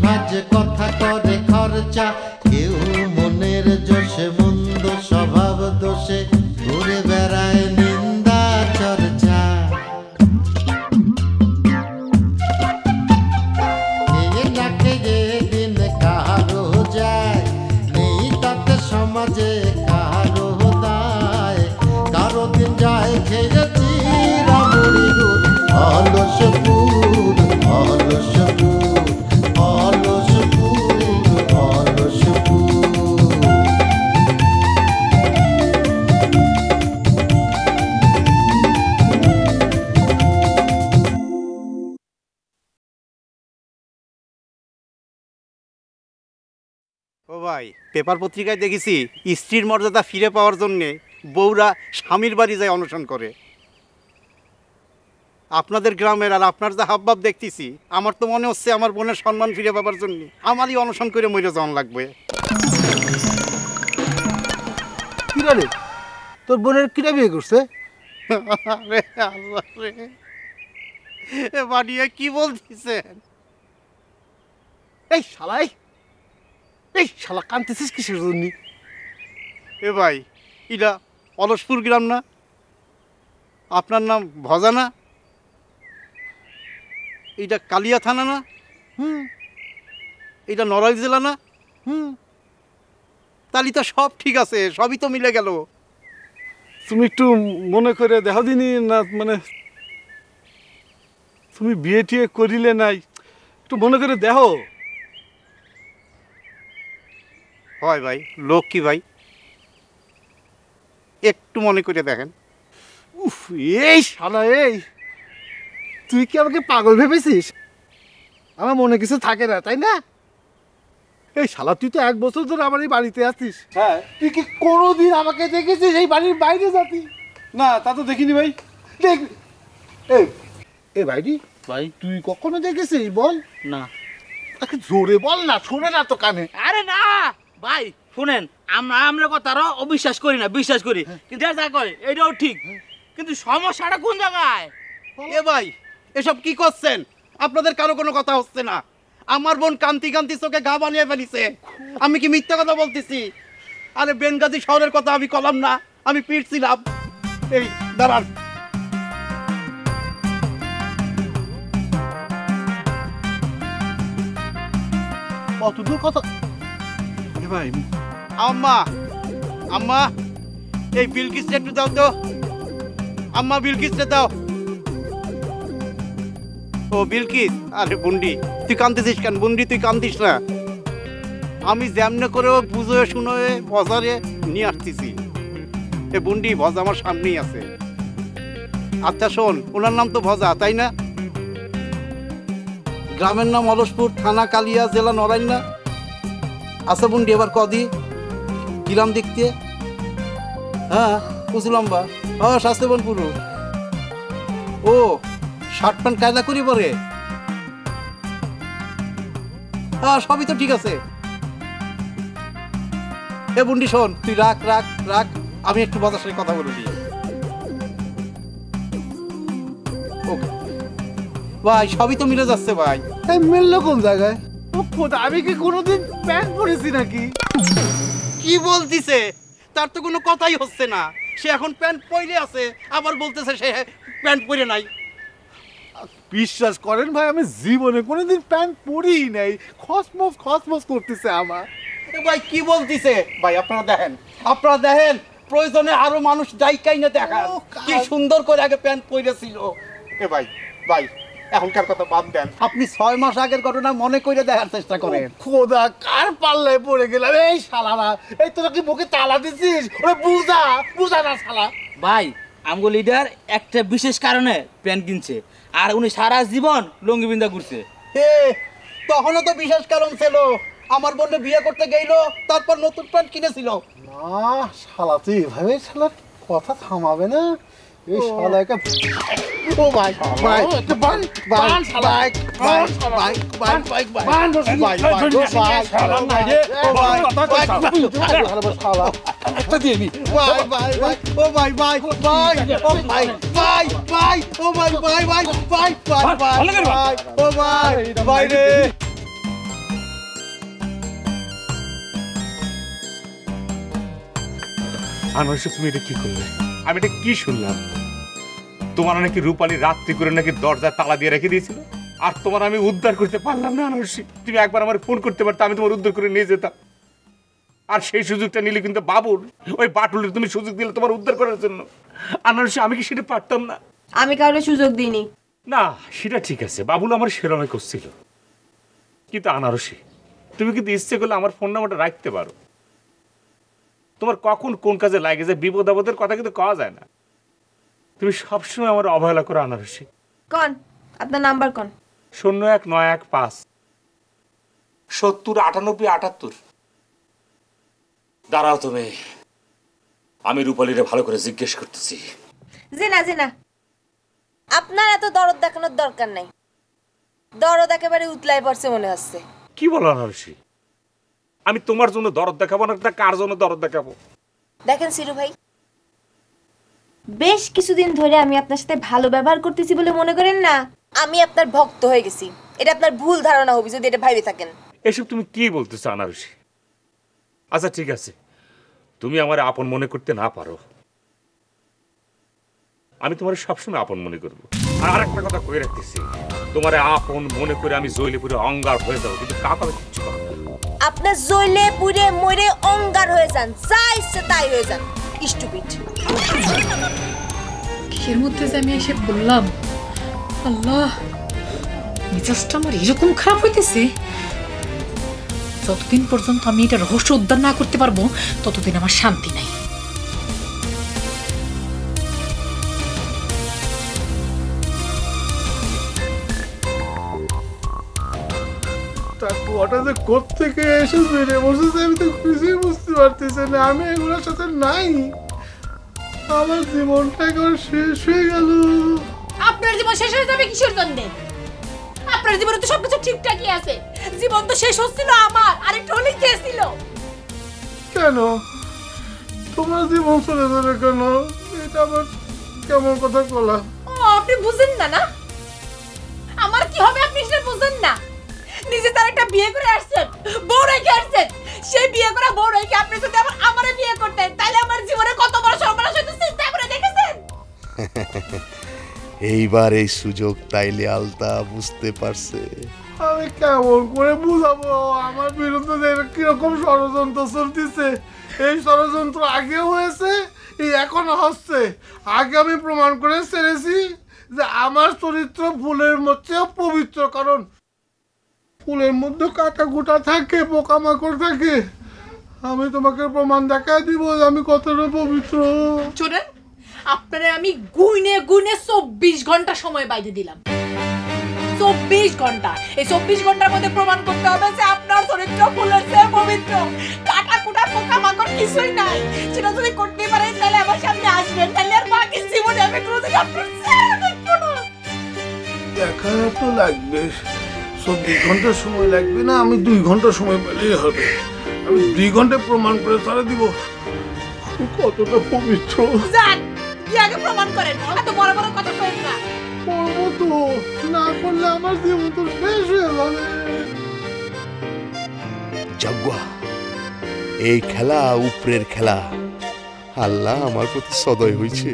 ভাজ কথা করে খরচা, কেউ মনের জোশে মন্দ স্বভাব দোষে ঘুরে বেড়ায় নিন্দা চর্চা। খেয়ে না খেয়ে দিন কারো যায়, নেই তাতে সমাজে কারো দায়। কারো দিন যায় খেয়েছি রামুড়ি গুড়, অলসপুর অলসপুর অলসপুর অলসপুর। ও ভাই, পেপার পত্রিকায় দেখেছি স্ত্রীর মর্যাদা ফিরে পাওয়ার জন্যে বউরা স্বামীর বাড়ি যায় অনশন করে। আপনাদের গ্রামের আর আপনার যা হাবভাব দেখতেছি, আমার তো মনে হচ্ছে আমার বোনের সম্মান ফিরে পাওয়ার জন্য আমারই অনশন করে মরে যাওয়ান লাগবে। কিরা রে, তোর বোনের কিরা বিয়ে করছে? আরে আল্লাহ রে, এ বাড়িয়ে কি বলতেছেন? এই শালাই, এই শালা কাঁদতেছিস কিসের জন্য? এ ভাই, ইটা অলসপুর গ্রাম না? আপনার নাম ভজা না? এইটা কালিয়া থানা না? এইটা নড়াইল জেলা না? তাহলে তো সব ঠিক আছে, সবই তো মিলে গেল। তুমি একটু মনে করে দেখো দিনি না, মানে তুমি বিয়ে টিয়ে করিলে নাই, একটু মনে করে দেখো। হয় ভাই, লোক কি ভাই, একটু মনে করে দেখেন। উফ, এই শালা, এই তুই কি আমাকে পাগল ভেবেছিস? আমার মনে কিছু থাকে না, তাই না? এই শালা, তুই তো 1 বছর ধরে আমার এই বাড়িতে আছিস। হ্যাঁ, তুই কি কোনোদিন আমাকে দেখেছিস এই বাড়ির বাইরে যাতি? না, তা তো দেখিনি ভাই। দেখ, এই ভাইটি ভাই, তুই কখনো দেখেছিস? বল না। তাকে জোরে বল না, শোনে না তো কানে। আরে না ভাই, শুনেন, আমরা কথারও অবিশ্বাস করি না, বিশ্বাস করি, কিন্তু যা কয় এটাও ঠিক, কিন্তু সমস্যাটা কোন জায়গায়? এ ভাই, এসব কি করছেন? আপনাদের কারো কোনো কথা হচ্ছে না। আমার বোন কান্তি কান্তি চোখে গা বানিয়ে ফেলিছে। আমি কি মিথ্যা কথা বলতেছি? আরে বেনগাজি শহরের কথা আমি কলাম না, আমি পিটছিলাম। এই দাঁড়ান, কতদূর কথা? এ ভাই, আম্মা আম্মা, এই বিলকিসটা একটু দাও তো। আম্মা, বিলকিসটা দাও। ও বিলকিস, আরে বুন্ডি, তুই কান্দিস কেন? বুন্ডি, তুই কান্দিস না। আমি যেমনে করে বুঝে শুনে বাজারে নিয়ে আসতেছি। এ বুন্ডি, ভজা আমার সামনেই আছে। আচ্ছা শোন, ওনার নাম তো ভজা, তাই না? গ্রামের নাম অলসপুর, থানা কালিয়া, জেলা নড়াইল না? আচ্ছা বুন্ডি, এবার কদি কিরাম দেখতে? হ্যাঁ, কুচি লম্বা, হ্যাঁ, স্বাস্থ্যবান পুরুষ। ও, শার্ট প্যান্ট কায়দা করি পরে? হ্যাঁ, সবই তো ঠিক আছে। এ বুন্ডি শোন, তুই রাখ রাখ রাখ, আমি একটু বাজার সাথে কথা বলে দিই। ওকে ভাই, সবই তো মিলে যাচ্ছে ভাই। এই মিললো কোন জায়গায়? ও খোদা, আমি কি কোনোদিন প্যান্ট পরেছি নাকি? কি বলতিছে? তার তো কোনো কথাই হচ্ছে না। সে এখন প্যান্ট পরে আছে, আবার বলতেছে সে প্যান্ট পরে নাই। বিশ্বাস করেন ভাই, আমি জীবনে কোনোদিন প্যান্ট পরিই নাই। খসমস খসমস করতেছে আমার। ভাই কি বলতিছে? ভাই আপনারা দেখেন, প্রয়োজনে আরো মানুষ দায়িকাই না দেখা কি সুন্দর করে আগে প্যান্ট পরেছিল। এ ভাই ভাই, এখনকার কথা বাদ দেন, আপনি 6 মাস আগের ঘটনা মনে করে দেখার চেষ্টা করেন। খোদা, কার পাল্লায় পড়ে গেলাম? এই শালারা, এই তোরা কি মুখে তালা দিছিস? ওরে বুঝা না শালা। ভাই, আমগো লিডার একটা বিশেষ কারণে প্যান্ট কিনছে, আর উনি সারা জীবন লুঙ্গি বিন্দা ঘুরছে। হে, তখনও তো বিশেষ কারণ ছিল। আমার বোন বিয়ে করতে গেল, তারপর নতুন প্যান্ট কিনেছিল। না শালা, তুই এভাবে শালার কথা থামাবে না? এই শালাকে ও ভাই ভাই বান বান ভাই ভাই ভাই ভাই ভাই বান ভাই ভাই শালা নাই রে ভাই ভাই শালা একটা দিয়ে নি ভাই ভাই ভাই ও ভাই ভাই ভাই ও ভাই ভাই ভাই ও ভাই ভাই ভাই ভাই ভাই ভাই ও ভাই ভাই রে আনারসি তুমি এটা কি করলে? আমি এটা কি শুনলাম? তোমার নাকি রূপালী রাত্রি করে নাকি দরজায় তালা দিয়ে রেখে দিয়েছিল, আর তোমার আমি উদ্ধার করতে পারলাম না। আনারসি, তুমি একবার আমার ফোন করতে পারতো, আমি তোমার উদ্ধার করে নিয়ে যেতাম। আর সেই সুযোগটা নিলে কিন্তু বাবুর ওই বাটুলের তুমি সুযোগ দিলে তোমার উদ্ধার করার জন্য। আনারসি, আমি কি সেটা পারতাম না? আমি কাউকে সুযোগ দিইনি। না, সেটা ঠিক আছে, বাবুল আমার সেরমই করছিল। কিন্তু আনারসি, তুমি কিন্তু ইচ্ছে করলে আমার ফোন নাম্বারটা রাখতে পারো। তোমার কখন কোন কাজে লাগে যে বিপদ আপদের কথা কিন্তু কওয়া যায় না। তুমি সবসময় আমার অবহেলা করো আনারসি। কোন আপনার নাম্বার কোন? 01915 70 98 78। দাঁড়াও তুমি, আমি রূপালীরে ভালো করে জিজ্ঞেস করতেছি। জি না আপনার এত দরদ দেখানোর দরকার নাই। দরদ একেবারে উতলাই পড়ছে মনে হচ্ছে। কি বলো আনারসি? আমি তোমার জন্য দরদ দেখাবো না, কার জন্য দরদ দেখাবো? দেখেন সিরু ভাই, বেশ কিছুদিন ধরে আমি আপনার সাথে ভালো ব্যবহার করতেছি বলে মনে করেন না আমি আপনার ভক্ত হয়ে গেছি। এটা আপনার ভুল ধারণা হবে যদি এটা ভাইবে থাকেন। এসব তুমি কি বলতেছো আনারসি? আচ্ছা ঠিক আছে, তুমি আমার আপন মনে করতে না পারো, আমি তোমার সবসময় আপন মনে করবো। আর একটা কথা কয়ে রাখতেছি, তোমার আপন মনে করে আমি জইলে পুরো অঙ্গার হয়ে যাবো, কিন্তু কাউকে আমি কিচ্ছু করবো না। আপনার জইলে পুরে মরে অঙ্গার হয়ে যান, যা ইচ্ছে তাই হয়ে যান। স্টুপিড। কিসের মধ্যে যে আমি এসে বললাম, আল্লাহ, মেজাজটা আমার এরকম খারাপ হইতেছে। যতদিন পর্যন্ত আমি এটা রহস্য উদ্ধার না করতে পারবো ততদিন আমার শান্তি নাই। ওটা যে কোত্থেকে এসে বেড়ে বসেছে আমি তো কিছুই বুঝতে পারতেছি না। আমি এগুলোর সাথে নাই, আমার জীবনটা একবার শেষ হয়ে গেল। আপনার জীবন শেষ হয়ে যাবে কিশোর জন্যে? আপনার জীবনে তো সবকিছু ঠিকঠাকই আছে। জীবন তো শেষ হচ্ছিল আমার, আরেকটু হলেই খেয়েছিল। কেন তোমার জীবন চলে যাবে কেন? এটা আবার কেমন কথা বলা? ও, আপনি বুঝেন না? না আমার কি হবে আপনি সেটা বুঝেন না? নিজে তার একটা বিয়ে করে আসছেন, বউ রেখে আসছেন। সেই বিয়ে করা বউ রেখে আপনি যদি আমারে বিয়ে করতেন তাহলে আমার জীবনে কত বড় সর্বনাশ হতো চিন্তা করে দেখেছেন? এইবার এই সুযোগ তাইলে আলতা বুঝতে পারছে। আমি কেমন করে বুঝাবো আমার বিরুদ্ধে যে কিরকম ষড়যন্ত্র চলতেছে? এই ষড়যন্ত্র আগেও হয়েছে, এই এখনো হচ্ছে। আগে আমি প্রমাণ করে ছেড়েছি যে আমার চরিত্র ফুলের মধ্যেও পবিত্র, কারণ ফুলের মধ্যে কাটা কুটা থাকে, পোকামাকড় থাকে। আমি তোমাকে প্রমাণ দেখায় দিব যে আমি কতটা পবিত্র। শুনেন, আপনারে আমি গুইনে 24 ঘন্টা সময় বাইরে দিলাম। 24 ঘন্টা। এই 24 ঘন্টার মধ্যে প্রমাণ করতে হবে যে আপনার চরিত্র ফুলের চেয়ে পবিত্র, কাটা কুটা পোকামাকড় কিছুই নাই। সেটা যদি করতে পারেন তাহলে আমার সামনে আসবেন, তাহলে আর বাকি জীবনে আমি কোনোদিন আপনার চেহারা দেখবো না। দেখা তো লাগবে, 24 ঘন্টা সময় লাগবে না, আমি 2 ঘন্টা সময় পেলেই হবে। আমি 2 ঘন্টায় প্রমাণ করে তারা দিব আমি কতটা পবিত্র। যান, কি আগে প্রমাণ করেন, এত বড় বড় কথা কইেন না। করবো তো, না করলে আমার জীবন তো শেষ হয়ে যাবে। জাগুয়া, এই খেলা উপরের খেলা। আল্লাহ আমার প্রতি সদয় হয়েছে।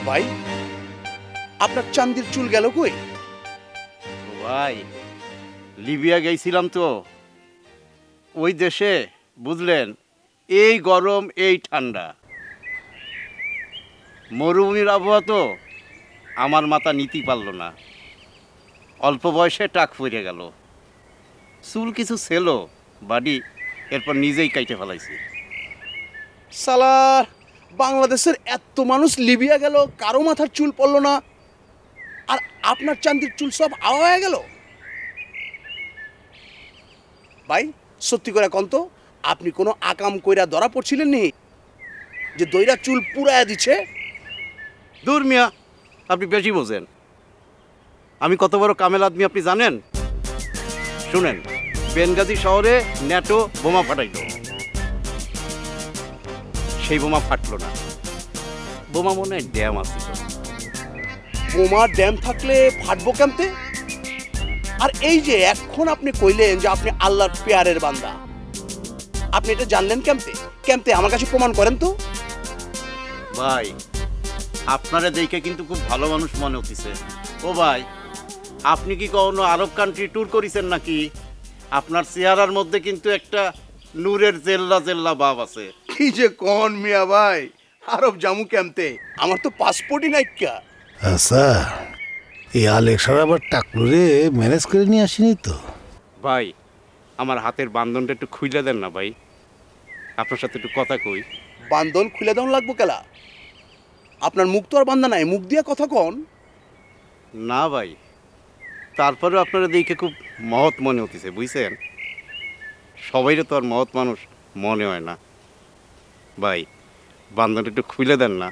ভাই, আপনার চান্দির চুল গেল কই? ভাই, লিবিয়া গেছিলাম তো, ওই দেশে বুঝলেন এই গরম এই ঠান্ডা, মরুভূমির আবহাওয়া তো আমার মাথা নিতে পারল না। অল্প বয়সে টাক পড়ে গেল, চুল কিছু ছিল বাড়ি, এরপর নিজেই কাইটে ফেলাইছি। সালার, বাংলাদেশের এত মানুষ লিবিয়া গেল, কারো মাথার চুল পড়লো না, আর আপনার চান্দির চুল সব আওয়া হয়ে গেল। ভাই, সত্যি করে কন তো, আপনি কোনো আকাম কইরা ধরা পড়ছিলেন নি যে দইরা চুল পুরায়া দিচ্ছে? দূর মিয়া, আপনি বেশি বোঝেন। আমি কত বড় কামেল আদমি আপনি জানেন? শুনেন, বেনগাজি শহরে ন্যাটো বোমা ফাটাইল, সেই বোমা ফাটলো না। বোমা মনে হয় ড্যাম আছে। বোমা ড্যাম থাকলে ফাটবো কেমতে? আর এই যে এখন আপনি কইলেন যে আপনি আল্লাহর পেয়ারের বান্দা, আপনি এটা জানলেন কেমতে? কেমতে আমার কাছে প্রমাণ করেন তো। ভাই আপনারা দেখে কিন্তু খুব ভালো মানুষ মনে হচ্ছে। ও ভাই, আপনি কি কখনো আরব কান্ট্রি ট্যুর করেছেন নাকি? আপনার চেহারার মধ্যে কিন্তু একটা নূরের জেল্লা জেল্লা ভাব আছে। কি যে কোন মিয়া ভাই, আরব জামু কেমতে? আমার তো পাসপোর্টই নাই। কা আচ্ছা, এই আলেক্সার আবার টাকলুরে ম্যানেজ করে নিয়ে আসিনি তো? ভাই আমার হাতের বান্ধনটা একটু খুইলে দেন না ভাই, আপনার সাথে একটু কথা কই। বান্ধন খুলে দেওয়া লাগবো কেলা? আপনার মুখ তো আর বান্ধা নাই, মুখ দিয়া কথা কন। না ভাই, তারপরেও আপনারা দেখে খুব মহৎ মনে হতেছে, বুঝছেন? সবাইরে তো আর মহৎ মানুষ মনে হয় না। ভাই বান্ধনটা একটু খুলে দেন না।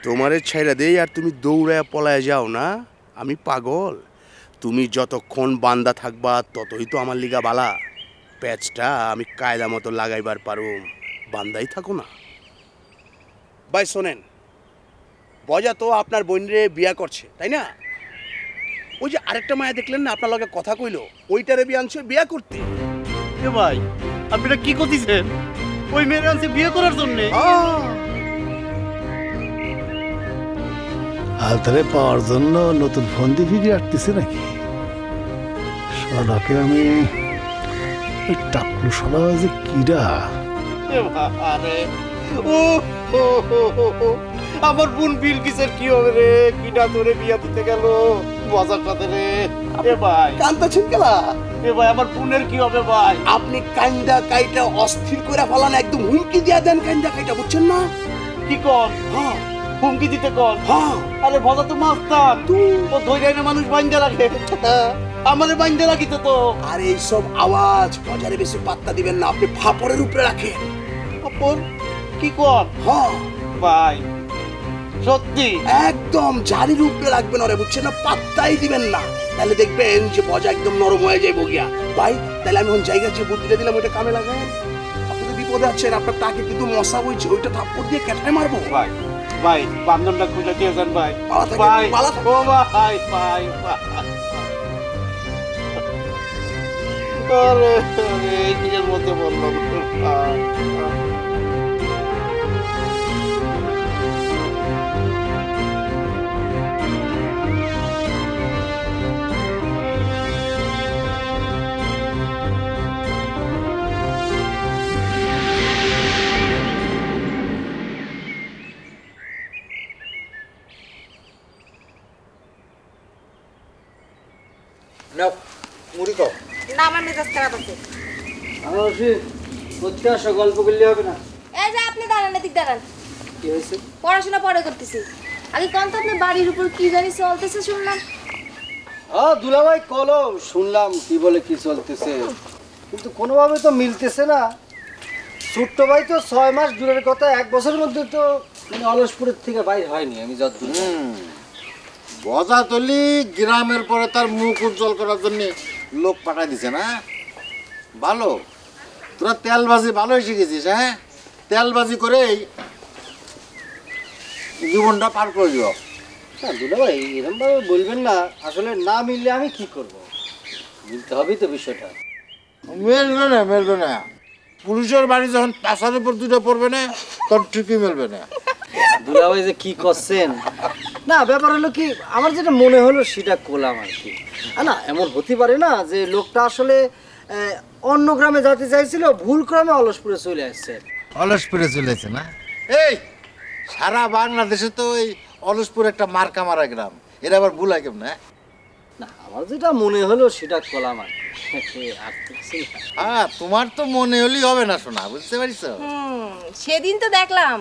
তোমারে ছাইরা দেই আর তুমি দৌড়ায় পলায় যাও না? আমি পাগল? তুমি যতক্ষণ বান্দা থাকবা ততই তো আমার লিগা বালা। প্যাচটা আমি কায়দা মতো লাগাইবার পারুম, বান্দাই থাকো না। ভাই শোনেন, বজা তো আপনার বোনরে বিয়া করছে, তাই না? ওই যে আরেকটা মায়া দেখলেন না আপনার লগে কথা কইলো, ওইটারে বিয়ে আনছে বিয়া করতে। এ ভাই আপনারা কি করতেছেন? ওই মেয়ের আনছে বিয়ে করার জন্যে? আলতারে পাওয়ার জন্য নতুন ফোন দিয়ে ফিরে আসতেছে নাকি? সদাকে আমি ওই টাকলু সদা যে কিরা। আরে ও আমার বোন বিলকিসের কি হবে রে? কিডা তোরে বিয়া দিতে গেল বাজার সাথে রে। এ ভাই কান্তাছেন কেলা? এ ভাই আমার বোনের কি হবে ভাই? আপনি কান্দা কাইটা অস্থির করে ফেলান, একদম হুমকি দিয়া দেন কান্দা কাইটা, বুঝছেন না? কি কর? হ্যাঁ হুমকি দিতে কর? হ্যাঁ। আরে ভজা তো মাস্তান, ও ধৈর্য মানুষ বাইন্দা রাখে, আমাদের বাইন্দা রাখিত তো। আর এইসব আওয়াজ বাজারে বেশি পাত্তা দিবেন না, আপনি ফাপড়ের উপরে রাখেন। অপর কি কর? হ্যাঁ ভাই সত্যি একদম জারির উপরে রাখবেন ওরে, বুঝছেন না? পাত্তাই দিবেন না, তাহলে দেখবেন যে বজা একদম নরম হয়ে যাইব গিয়া। ভাই তাহলে আমি জায়গায় যে বুদ্ধিটা দিলাম ওইটা কামে লাগাই। আপনি তো বিপদে আছেন, আপনার টাকে কিন্তু মশা বইছে, ওইটা থাপ্পড় দিয়ে কেটায় মারবো। ভাই ভাই বান্ধনটা খুঁজে দিয়েছেন ভাই। পালা থাকেন, ভাই পালা থাকেন। ও ভাই ভাই ভাই। আরে আরে নিজের মধ্যে বললাম মুড়ি খাও। না, আমার মেজাজ খারাপ আছে। গল্প করলে হবে না। এই যে আপনি দাঁড়ান, এদিক দাঁড়ান। কি হয়েছে? পড়াশোনা পরে করতেছি। আগে কোন তো আপনার বাড়ির উপর কি জানি চলতেছে শুনলাম। দুলাভাই কলো শুনলাম কি বলে কি চলতেছে, কিন্তু কোনোভাবে তো মিলতেছে না। ছোট্ট ভাই তো 6 মাস দূরের কথা, 1 বছরের মধ্যে তো মানে অলসপুরের থেকে বাইরে হয়নি। আমি যতদূর বজাতলি গ্রামের পরে তার মুখ উজ্জ্বল করার জন্য লোক পাঠাই দিছে না? ভালো, তোরা তেলবাজি ভালোই শিখেছিস। হ্যাঁ, তেলবাজি করেই জীবনটা পার করে দিও। না দুলাভাই এরকম ভাবে বলবেন না, আসলে না মিললে আমি কি করব? মিলতে হবেই তো বিষয়টা। মেলবে না, মেলবে না। পুলিশের বাড়ি যখন পাশার উপর দুটো পড়বে না, তখন ঠিকই মেলবে না। দুলাভাই যে কি করছেন না, ব্যাপার হলো কি, আমার যেটা মনে হলো সেটা করলাম আর কি। না এমন হতে পারে না যে লোকটা আসলে অন্য গ্রামে যেতে চাইছিল, ভুল ক্রমে অলসপুরে চলে আসছে। অলসপুরে চলেছে না? এই সারা বাংলাদেশে তো এই অলসপুর একটা মার্কা মারা গ্রাম, এরা আবার ভুল কেমন? না আমার যেটা মনে হলো সেটা করলাম আর কি। হ্যাঁ, তোমার তো মনে হলেই হবে না, শোনা, বুঝতে পারিস? সেদিন তো দেখলাম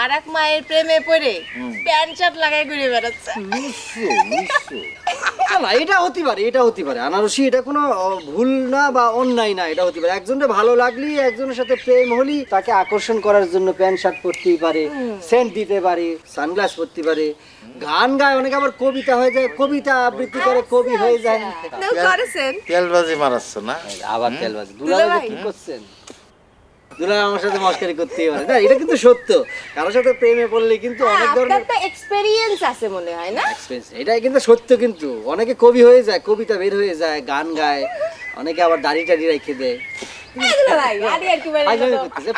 আর এক মায়ের প্রেমে পড়ে প্যান্ট শার্ট লাগাই ঘুরে বেড়াচ্ছে। না এটা হতে পারে, এটা হতে পারে আনারসি, এটা কোনো ভুল না বা অন্যায় না, এটা হতে পারে। একজনের ভালো লাগলি, একজনের সাথে প্রেম হলি, তাকে আকর্ষণ করার জন্য প্যান্ট শার্ট পরতেই পারে, সেন্ট দিতে পারে, সানগ্লাস পরতে পারে, গান গায়, অনেকে আবার কবিতা হয়ে যায়, কবিতা আবৃত্তি করে কবি হয়ে যায়। করেছেন তেলবাজি মারাচ্ছ না? আবার তেলবাজি। দুলাভাই কি করছেন? দুলা আমার সাথে মস্কারি করতেই পারে না, এটা কিন্তু সত্য। কারোর সাথে প্রেমে পড়লে কিন্তু অনেক আপনার ধরনের তো এক্সপেরিয়েন্স আছে মনে হয় না? এক্সপেরিয়েন্স, এটা কিন্তু সত্য। কিন্তু অনেকে কবি হয়ে যায়, কবিতা বের হয়ে যায়, গান গায়, অনেকে আবার দাড়ি টাড়ি রেখে দেয়।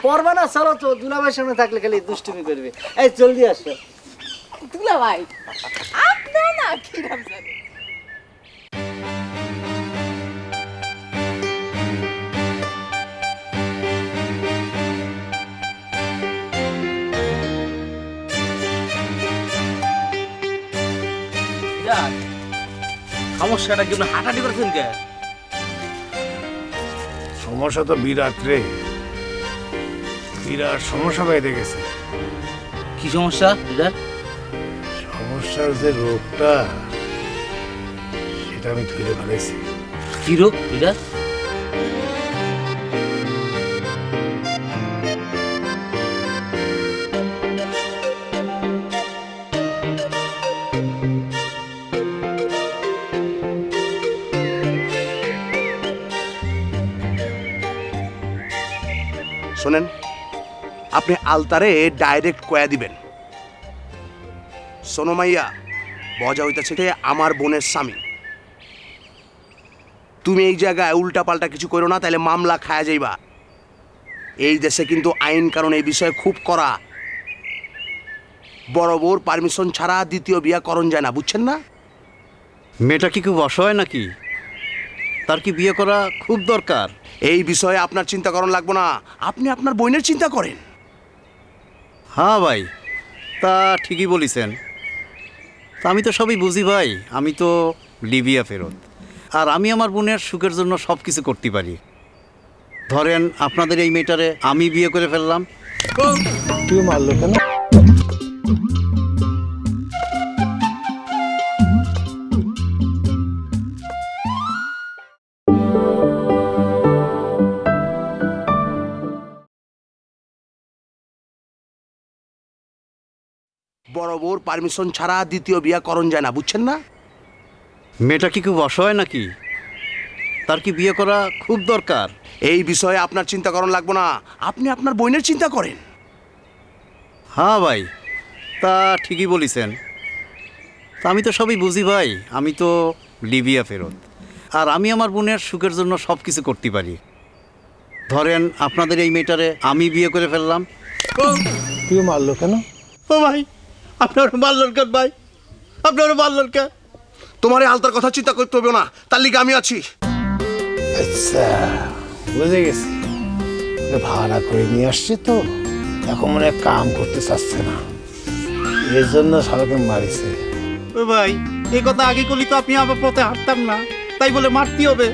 পড়বা না, চলো তো, দুলাভাইয়ের সামনে থাকলে খালি দুষ্টুমি করবে। এই জলদি আসো। দুলা ভাই আপনার না কি নাম জানি? সমস্যাটা কি হাঁটাহাঁটি করছেন কে? সমস্যা তো বিরাট রে, বিরাট সমস্যা বাইরে গেছে। কি সমস্যা? সমস্যার যে রোগটা সেটা আমি ধরে ফেলেছি। কি রোগ এটা? শোনেন, আপনি আলতারে ডাইরেক্ট কয়া দিবেন, সোনমাইয়া বজা হইতাছে আমার বোনের স্বামী। তুমি এই জায়গায় উল্টা পাল্টা কিছু করো না, তাহলে মামলা খায়া যাইবা। এই দেশে কিন্তু আইন কারণ এই বিষয়ে খুব কড়া। বড় বউর পারমিশন ছাড়া দ্বিতীয় বিয়া করণ যায় না, বুঝছেন না? মেয়েটা কি খুব অসহায় নাকি? তার কি বিয়ে করা খুব দরকার? এই বিষয়ে আপনার চিন্তা করণ লাগবো না, আপনি আপনার বোনের চিন্তা করেন। হ্যাঁ ভাই, তা ঠিকই বলেছেন। তা আমি তো সবই বুঝি ভাই, আমি তো লিবিয়া ফেরত, আর আমি আমার বোনের সুখের জন্য সব কিছু করতে পারি। ধরেন আপনাদের এই মেয়েটারে আমি বিয়ে করে ফেললাম। তুই মারলো কেন? বড় বউর পারমিশন ছাড়া দ্বিতীয় বিয়া করণ যায় না, বুঝছেন না? মেয়েটা কি খুব অসহায় নাকি? তার কি বিয়ে করা খুব দরকার? এই বিষয়ে আপনার চিন্তা করণ লাগবো না, আপনি আপনার বোনের চিন্তা করেন। হ্যাঁ ভাই, তা ঠিকই বলেছেন। তা আমি তো সবই বুঝি ভাই, আমি তো লিবিয়া ফেরত, আর আমি আমার বোনের সুখের জন্য সব কিছু করতে পারি। ধরেন আপনাদের এই মেয়েটারে আমি বিয়ে করে ফেললাম। তুই মারলো কেন? ও ভাই, আপনার মারলেন কেন ভাই? আপনার মারলেন কেন? তোমার এই আলতার কথা চিন্তা করতে হবে না, তার লিগে আমি আছি। আচ্ছা, বুঝে গেছি। ভাড়া করে নিয়ে আসছে তো, এখন মনে হয় কাম করতে চাচ্ছে না, এর জন্য সবাইকে মারিছে। ও ভাই, এই কথা আগে করলি তো আপনি আমার পথে হাঁটতাম না, তাই বলে মারতে হবে?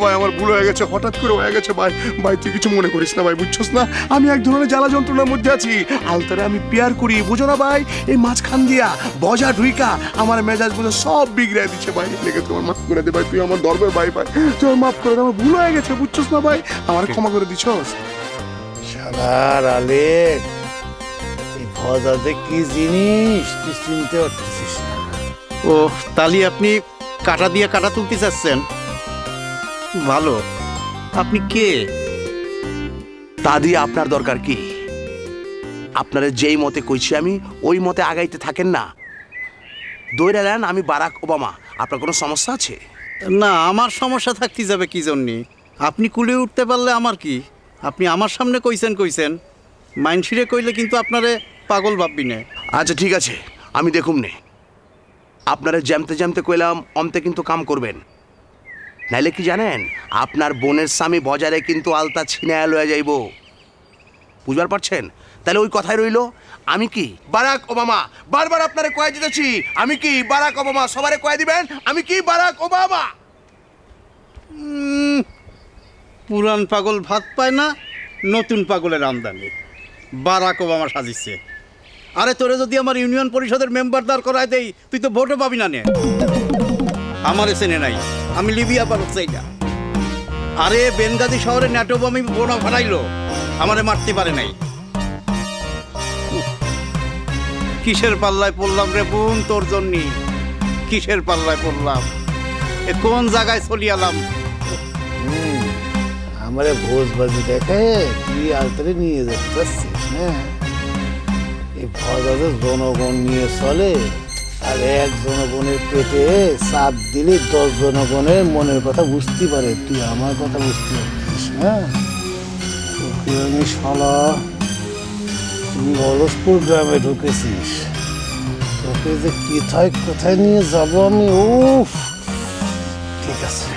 ভাই আমার ভুল হয়ে গেছে, হঠাৎ করে হয়ে গেছে ভাই। ভাই তুই কিছু মনে করিস না ভাই, বুঝছস না আমি এক ধরনের জ্বালা যন্ত্রণার মধ্যে আছি। আলতারে আমি পেয়ার করি, বুঝো না ভাই? এই মাঝখান দিয়া বজা ঢুইকা আমার মেজাজ বুঝে সব বিগড়ে দিচ্ছে ভাই। লেগে তোমার মাফ করে দে ভাই, তুই আমার দরবে ভাই। ভাই তুই আমার মাফ করে দে, আমার ভুল হয়ে গেছে, বুঝছস না ভাই? আমার ক্ষমা করে দিছস। শালার আলেক, এই ভজা যে কি জিনিস তুই চিনতে পারতেছিস না। ও তালি আপনি কাটা দিয়ে কাটা তুলতে চাচ্ছেন? ভালো। আপনি কে? তা দিয়ে আপনার দরকার কি? আপনারা যেই মতে কইছি আমি ওই মতে আগাইতে থাকেন না। দৌড়ে নেন আমি বারাক ওবামা, আপনার কোনো সমস্যা আছে? না, আমার সমস্যা থাকতে যাবে কি জন্যে? আপনি কুলে উঠতে পারলে আমার কি? আপনি আমার সামনে কইছেন, মাইনসিরে কইলে কিন্তু আপনারে পাগল ভাববি না। আচ্ছা ঠিক আছে, আমি দেখুম নে। আপনারা জ্যামতে কইলাম অন্তে কিন্তু কাম করবেন, নাইলে কি জানেন আপনার বোনের স্বামী বজারে কিন্তু আলতা ছিনায় লয়ে যাইব, বুঝবার পারছেন? তাহলে ওই কথাই রইল, আমি কি বারাক ওবামা, বারবার আপনারে কয়ে দিতেছি, আমি কি বারাক ওবামা, সবারে কয়ে দিবেন আমি কি বারাক ওবামা। পুরান পাগল ভাত পায় না, নতুন পাগলের আমদানি। বারাক ওবামা সাজিচ্ছে। আরে তোরে যদি আমার ইউনিয়ন পরিষদের মেম্বার দাঁড় করায় দেই, তুই তো ভোটও পাবি না নে। আমারে চেনে নাই, আমি লিবিয়া পারত চাই না। আরে বেনগাজি শহরে ন্যাটো বমি বোনা ফাটাইলো, আমারে মারতে পারে নাই। কিসের পাল্লায় পড়লাম রে বোন তোর জন্যে? কিসের পাল্লায় পড়লাম? এ কোন জায়গায় চলিয়ালাম? আমারে ভোজবাজি দেখে তুই আলতারে নিয়ে যেতে চাচ্ছিস না? এই ভজাদের জনগণ নিয়ে চলে, আর এক জনগণের পেটে চাপ দিলে 10 জনগণের মনের কথা বুঝতে পারে। তুই আমার কথা বুঝতে পারছিস না? তোকে আমি শালা, তুই অলসপুর গ্রামে ঢুকেছিস, তোকে যে কোথায় নিয়ে যাব আমি। উফ, ঠিক আছে।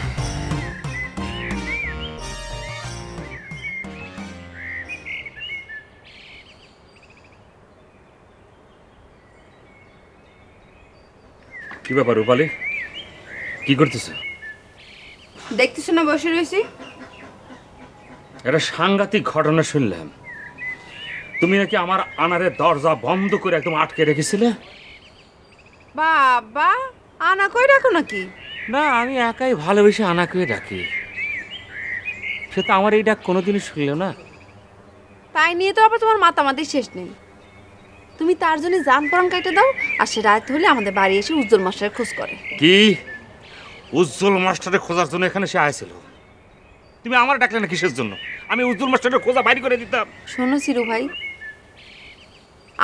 কি ব্যাপার রূপালী, কি করতেছে? দেখতেছ না বসে রয়েছি। একটা সাংঘাতিক ঘটনা শুনলাম। তুমি নাকি আমার আনারের দরজা বন্ধ করে একদম আটকে রেখেছিলে। বাবা, আনা কই রাখো নাকি? না, আমি একাই ভালোবেসে আনাকে ডাকি। সে তো আমার এই ডাক কোনোদিনই শুনল না। তাই নিয়ে তো আবার তোমার মাতামাতির শেষ নেই। তুমি তার জন্য জান প্রাণ কাটে দাও, আর সে রাত হলে আমাদের বাড়ি এসে উজ্জ্বল মাস্টারের খোঁজ করে। কি উজ্জ্বল মাস্টারের খোঁজার জন্য এখানে সে আইছিল? তুমি আমার ডাকলে না কিসের জন্য? আমি উজ্জ্বল মাস্টারের খোঁজা বাইরে করে দিতাম। শোনো চিরু ভাই,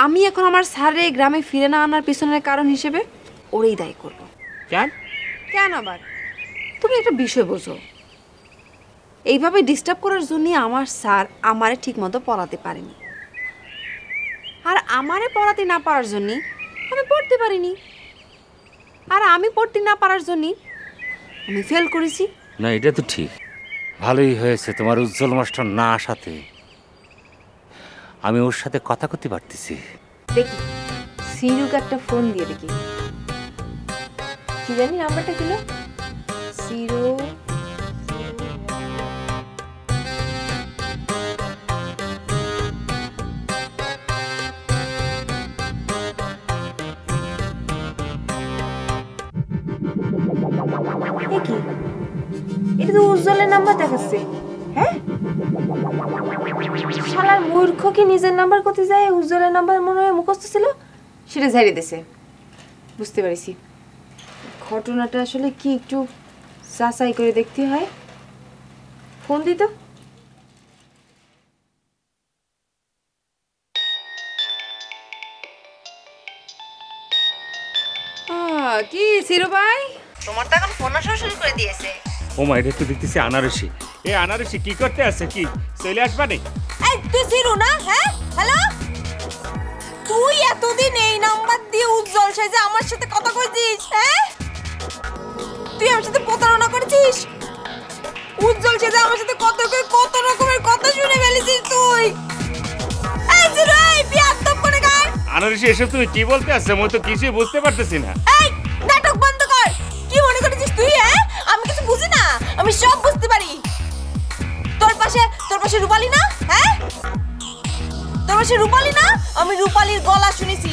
আমি এখন আমার স্যারের গ্রামে ফিরে না আনার পিছনের কারণ হিসেবে ওরই দায়ী করব। কেন? কেন আবার? তুমি একটা বিষয় বোঝো, এইভাবে ডিস্টার্ব করার জন্য আমার স্যার আমারে ঠিক মতো পড়াতে পারেনি, আর আমারে পড়াতে না পারার জন্য আমি পড়তে পারিনি, আর আমি পড়তে না পারার জন্য আমি ফেল করেছি। না, এটা তো ঠিক। ভালোই হয়েছে তোমার উজ্জ্বল মাস্টার না আসাতে আমি ওর সাথে কথা করতে পারতেছি। দেখি সিরুকে একটা ফোন দিয়ে দেখি, কি জানি নাম্বারটা ছিল। সিরু, কি এটা তো উজ্জ্বলের নাম্বার দেখাচ্ছে। হ্যাঁ, শালার মূর্খ কি নিজের নাম্বার কোথায় যায়, উজ্জ্বলের নাম্বার মনে হয় মুখস্থ ছিল, সেটা ঝাড়িয়ে দিয়েছে। বুঝতে পারছি ঘটনাটা আসলে কি, একটু যাচাই করে দেখতে হয়। ফোন দিত। কি সিরু ভাই, তোমার তো এখন ফোন আসা শুরু করে দিয়েছে। ও মা, এটা তো দেখতেছি আনারসি। এই আনারসি কি করতে আছে? কি চলে আসবা নি? এই তুই সিরু না? হ্যাঁ, হ্যালো, তুই এতদিন এই নাম্বার দিয়ে উজ্জ্বল সাইজে আমার সাথে কথা কইছিস? হ্যাঁ, তুই আমার সাথে প্রতারণা করেছিস। উজ্জ্বল সাইজে আমার সাথে কত রকমের কথা শুনে ফেলেছিস তুই। এই সিরু, এই বিয়াদব করে গার। আনারসি, এসব তুমি কি বলতে আসছো? আমি তো কিছুই বুঝতে পারতেছি না। এই নাটক বন্ধ কর। কি মনে করেছিস তুই? হ্যাঁ, আমি কিছু বুঝি না? আমি সব বুঝতে পারি। তোর পাশে রূপালী না? হ্যাঁ, তোর পাশে রূপালী না? আমি রূপালীর গলা শুনেছি।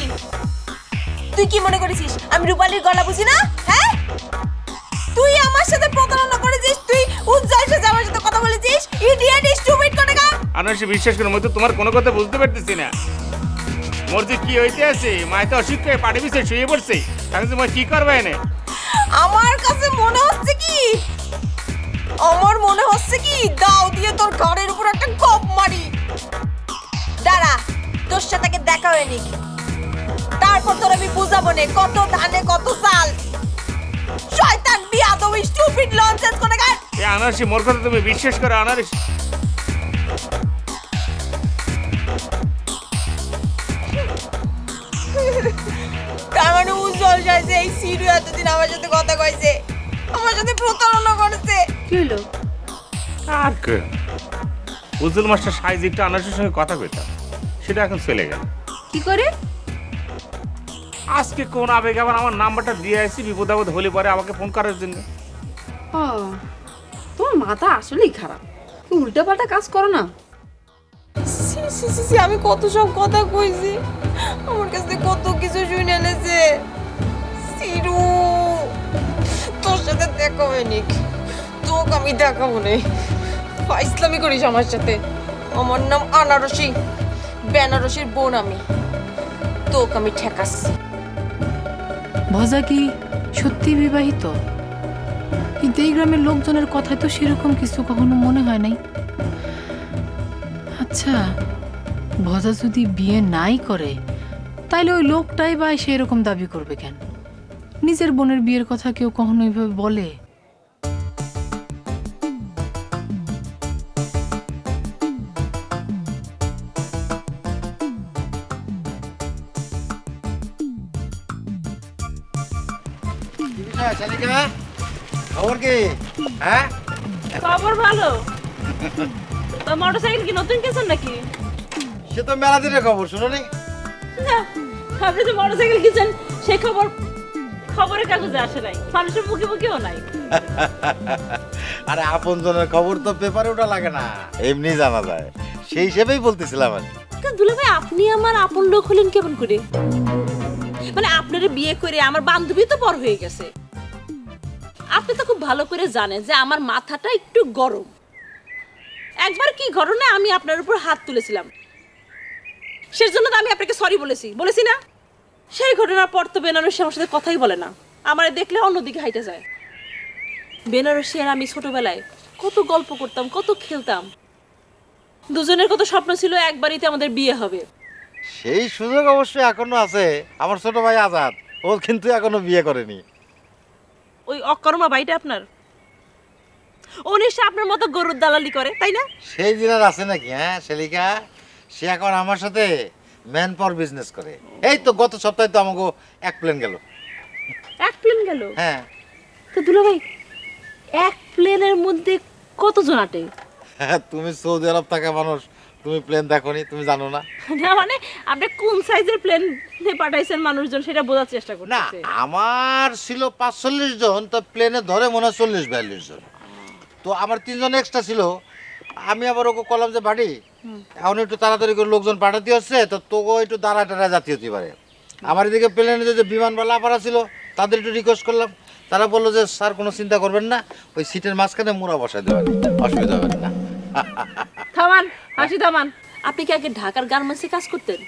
তুই কি মনে করেছিস আমি রূপালীর গলা বুঝি না? হ্যাঁ, তুই আমার সাথে প্রতারণা করেছিস। তুই উজ্জ্বল সাথে আমার সাথে কথা বলেছিস। ইডিয়েট, স্টুপিড কোথাকার। আনারসি, বিশ্বাস করো, আমি তো তোমার কোনো কথা বুঝতে পারতেছি না। মোর যে কি হইতে আছে, মায় তো অসুখ করে পাড়ে বিছে শুয়ে পড়ছে। আমি তোমার কি করবে এনে? আমার কাছে মনে হচ্ছে কি দাও দিয়ে তোর ঘরের উপর একটা কোপ মারি। দাঁড়া, তোর সাথে দেখা হয়নি, তারপর তোর আমি বুঝাবো নে কত ধানে কত চাল। শয়তান, বিয়াদব, স্টুপিড, লনসেন্স কোথাকার। এই আনারসি, মোর কথা তুমি বিশ্বাস করো? আনারসি, তার মানে উজ্জ্বল সাইজে এই সিরু এতদিন আমার সাথে কথা কইছে, আমার সাথে প্রতারণা করেছে। কি হলো? আর কে? উজ্জ্বল মাস্টার সাইজ একটু আনারসির সঙ্গে কথা কইতাম, সেটা এখন চলে গেল। কি করে? আজকে কোন আবেগে আবার আমার নাম্বারটা দিয়ে আসি, বিপদ আপদ হলে পরে আমাকে ফোন করার জন্য। তোমার মাথা আসলেই খারাপ, উল্টা পাল্টা কাজ করো না। আমি কত সব কথা কইছি, আমার কাছে কত কিছু শুনে এনেছে। সিরু, তোর সাথে দেখা হয়নি, তোকে আমি দেখাবো না। ইসলামি করিস আমার সাথে। আমার নাম আনারসি, বেনারসির বোন আমি। তোকে আমি ঠেকাচ্ছি। ভজা কি সত্যি বিবাহিত? কিন্তু এই গ্রামের লোকজনের কথায় তো সেরকম কিছু কখনো মনে হয় নাই। আচ্ছা, ভজা যদি বিয়ে নাই করে তাইলে ওই লোকটাই বা সেরকম দাবি করবে কেন? নিজের বোনের বিয়ের কথা কেউ কখনো এইভাবে বলে? খবর কি? হ্যাঁ, খবর ভালো। তো মোটরসাইকেল কি নতুন কিনছেন নাকি? সে তো মেলা দিনের খবর, শুনো নি? না, আপনি যে মোটরসাইকেল কিনছেন সেই খবর খবরের কাগজে আসে নাই, মানুষের মুখে মুখেও নাই। আরে আপন জনের খবর তো পেপারে ওটা লাগে না, এমনি জানা যায়, সেই হিসেবেই বলতেছিলাম আর কি। দুলা ভাই, আপনি আমার আপন লোক হলেন কেমন করে? মানে আপনার বিয়ে করে আমার বান্ধবী তো বড় হয়ে গেছে। আপনি তো খুব ভালো করে জানেন যে আমার মাথাটা একটু গরম। একবার কি ঘটনা, আমি আপনার উপর হাত তুলেছিলাম, সেজন্য তো আমি আপনাকে সরি বলেছি না? সেই ঘটনার পর তো বেনারসি আমার সাথে কথাই বলে না, আমার দেখলে অন্যদিকে হাইটে যায়। বেনারসি আর আমি ছোটবেলায় কত গল্প করতাম, কত খেলতাম, দুজনের কত স্বপ্ন ছিল একবারইতে আমাদের বিয়ে হবে। সেই সুযোগ অবশ্যই এখনো আছে। আমার ছোট ভাই আজাদ, ও কিন্তু এখনো বিয়ে করেনি। ওই অকর্মা ভাইটা আপনার, ও নিশ্চয় আপনার মতো গরুর দালালি করে, তাই না? সেই দিন আর আছে নাকি? হ্যাঁ সেলিকা, সে এখন আমার সাথে ম্যান পাওয়ার বিজনেস করে। এই তো গত সপ্তাহে তো আমাকে এক প্লেন গেল। এক প্লেন গেল? হ্যাঁ। তো দুলা ভাই, এক প্লেনের মধ্যে কতজন আটে? তুমি সৌদি আরব থাকা মানুষ, তুমি প্লেন দেখোনি, তুমি জানো না? না মানে আপনি কোন সাইজের প্লেন পাঠাইছেন মানুষজন সেটা বোঝার চেষ্টা করছি। না, আমার ছিল 45 জন, তো প্লেনে ধরে মনে হয় 40-42 জন। তো আমার 3 জন এক্সট্রা ছিল। আমি আবার ওকে কলাম যে বাড়ি এখন একটু তাড়াতাড়ি করে লোকজন পাঠাতে হচ্ছে, তো তোকে একটু দাঁড়া টাড়া জাতি হতে পারে। আমার এদিকে প্লেনে যে বিমানবালা আপারা ছিল তাদের একটু রিকোয়েস্ট করলাম, তারা বললো যে স্যার কোনো চিন্তা করবেন না, ওই সিটের মাঝখানে মোড়া বসায় দেবেন, অসুবিধা হবে না। থামান, হাসি থামান। আপনি কি আগে ঢাকার গার্মেন্টসে কাজ করতেন?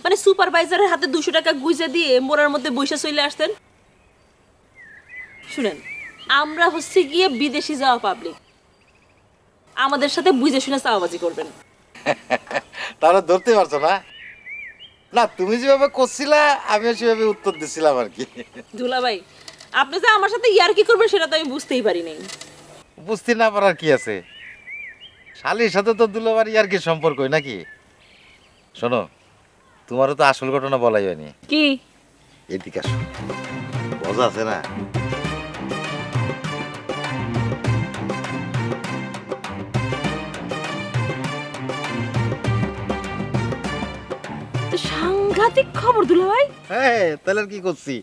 মানে সুপারভাইজারের হাতে 200 টাকা গুইজা দিয়ে মোড়ার মধ্যে বৈশা চলে আসতেন? শুনেন, আমরা হচ্ছে গিয়ে বিদেশি যাওয়া পাবলিক, আমাদের সাথে বুঝে শুনে চাওয়াবাজি করবেন। তাহলে ধরতে পারছো না? না, তুমি যেভাবে করছিলা আমিও সেভাবে উত্তর দিছিলাম আর কি। দুলা ভাই, আপনি যে আমার সাথে ইয়ার কি করবেন সেটা তো আমি বুঝতেই পারি নাই। বুঝতে না পারার কি আছে? শালির সাথে তো দুলাবার ইয়ার কি সম্পর্কই নাকি? শোনো, তোমারও তো আসল ঘটনা বলাই হয়নি। কি? এদিকে আসো, মজা আছে না? সাংঘাতিক খবর দুলা ভাই। হ্যাঁ, তাহলে আর কি করছি?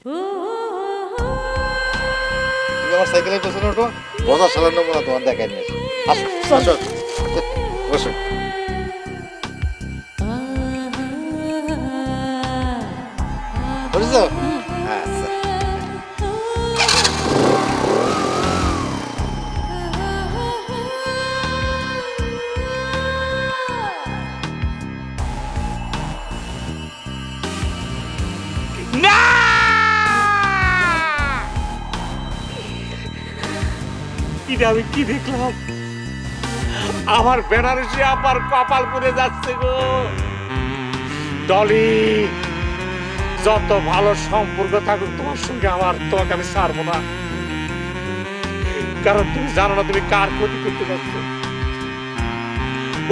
তুমি আমার সাইকেলের পেছনে ওঠো, মজা চালানো মনে তোমার দেখাই নিয়ে আসো। আসো, বসো। বুঝছো? আচ্ছা। না! এটা আমি কি দেখলাম? আমার বেনারসি আবার কপাল পুড়ে যাচ্ছে গো। ডলি, যত ভালো সম্পর্ক থাকুক তোমার সঙ্গে আমার, তোমাকে আমি ছাড়বো না। কারণ তুমি জানো না তুমি কার ক্ষতি করতে পারছো।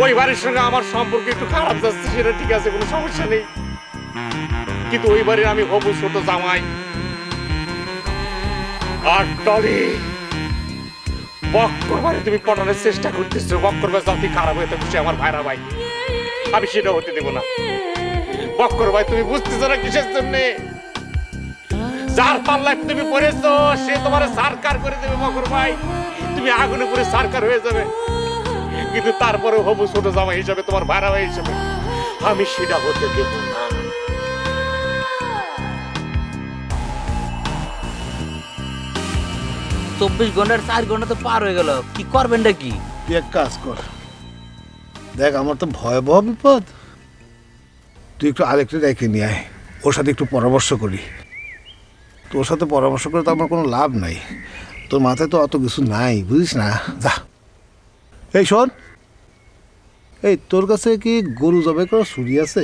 ওই বাড়ির সঙ্গে আমার সম্পর্ক একটু খারাপ যাচ্ছে, সেটা ঠিক আছে, কোনো সমস্যা নেই, কিন্তু ওই বাড়ির আমি হবু ছোট জামাই। আর ডলি, বক্কর বাড়ি তুমি পটানোর চেষ্টা করতেছো, বক্কর বাড়ি জাতি খারাপ হয়ে থাকছে আমার ভাইরা ভাই, আমি সেটা হতে দেবো না। বক্কর ভাই, তুমি বুঝতেছো না কিসের জন্য? যার পাল্লায় তুমি পড়েছো সে তোমার সরকার করে দেবে বক্কর ভাই, তুমি আগুনে পড়ে সরকার হয়ে যাবে, কিন্তু তারপরে হবু ছোট জামাই হিসাবে, তোমার ভাইরা ভাই হিসাবে আমি সেটা হতে দেবো না। চব্বিশ ঘন্টার 4 ঘন্টা তো পার হয়ে গেল, কি করবেনটা কি? তুই এক কাজ কর, দেখ আমার তো ভয়াবহ বিপদ, তুই একটু আরেকটু রেখে নিয়ে আয়, ওর সাথে একটু পরামর্শ করি। তোর সাথে পরামর্শ করে তো আমার কোনো লাভ নাই, তোর মাথায় তো অত কিছু নাই, বুঝিস না? যা, এই শোন, এই তোর কাছে কি গরু জবাই করার ছুরি আছে?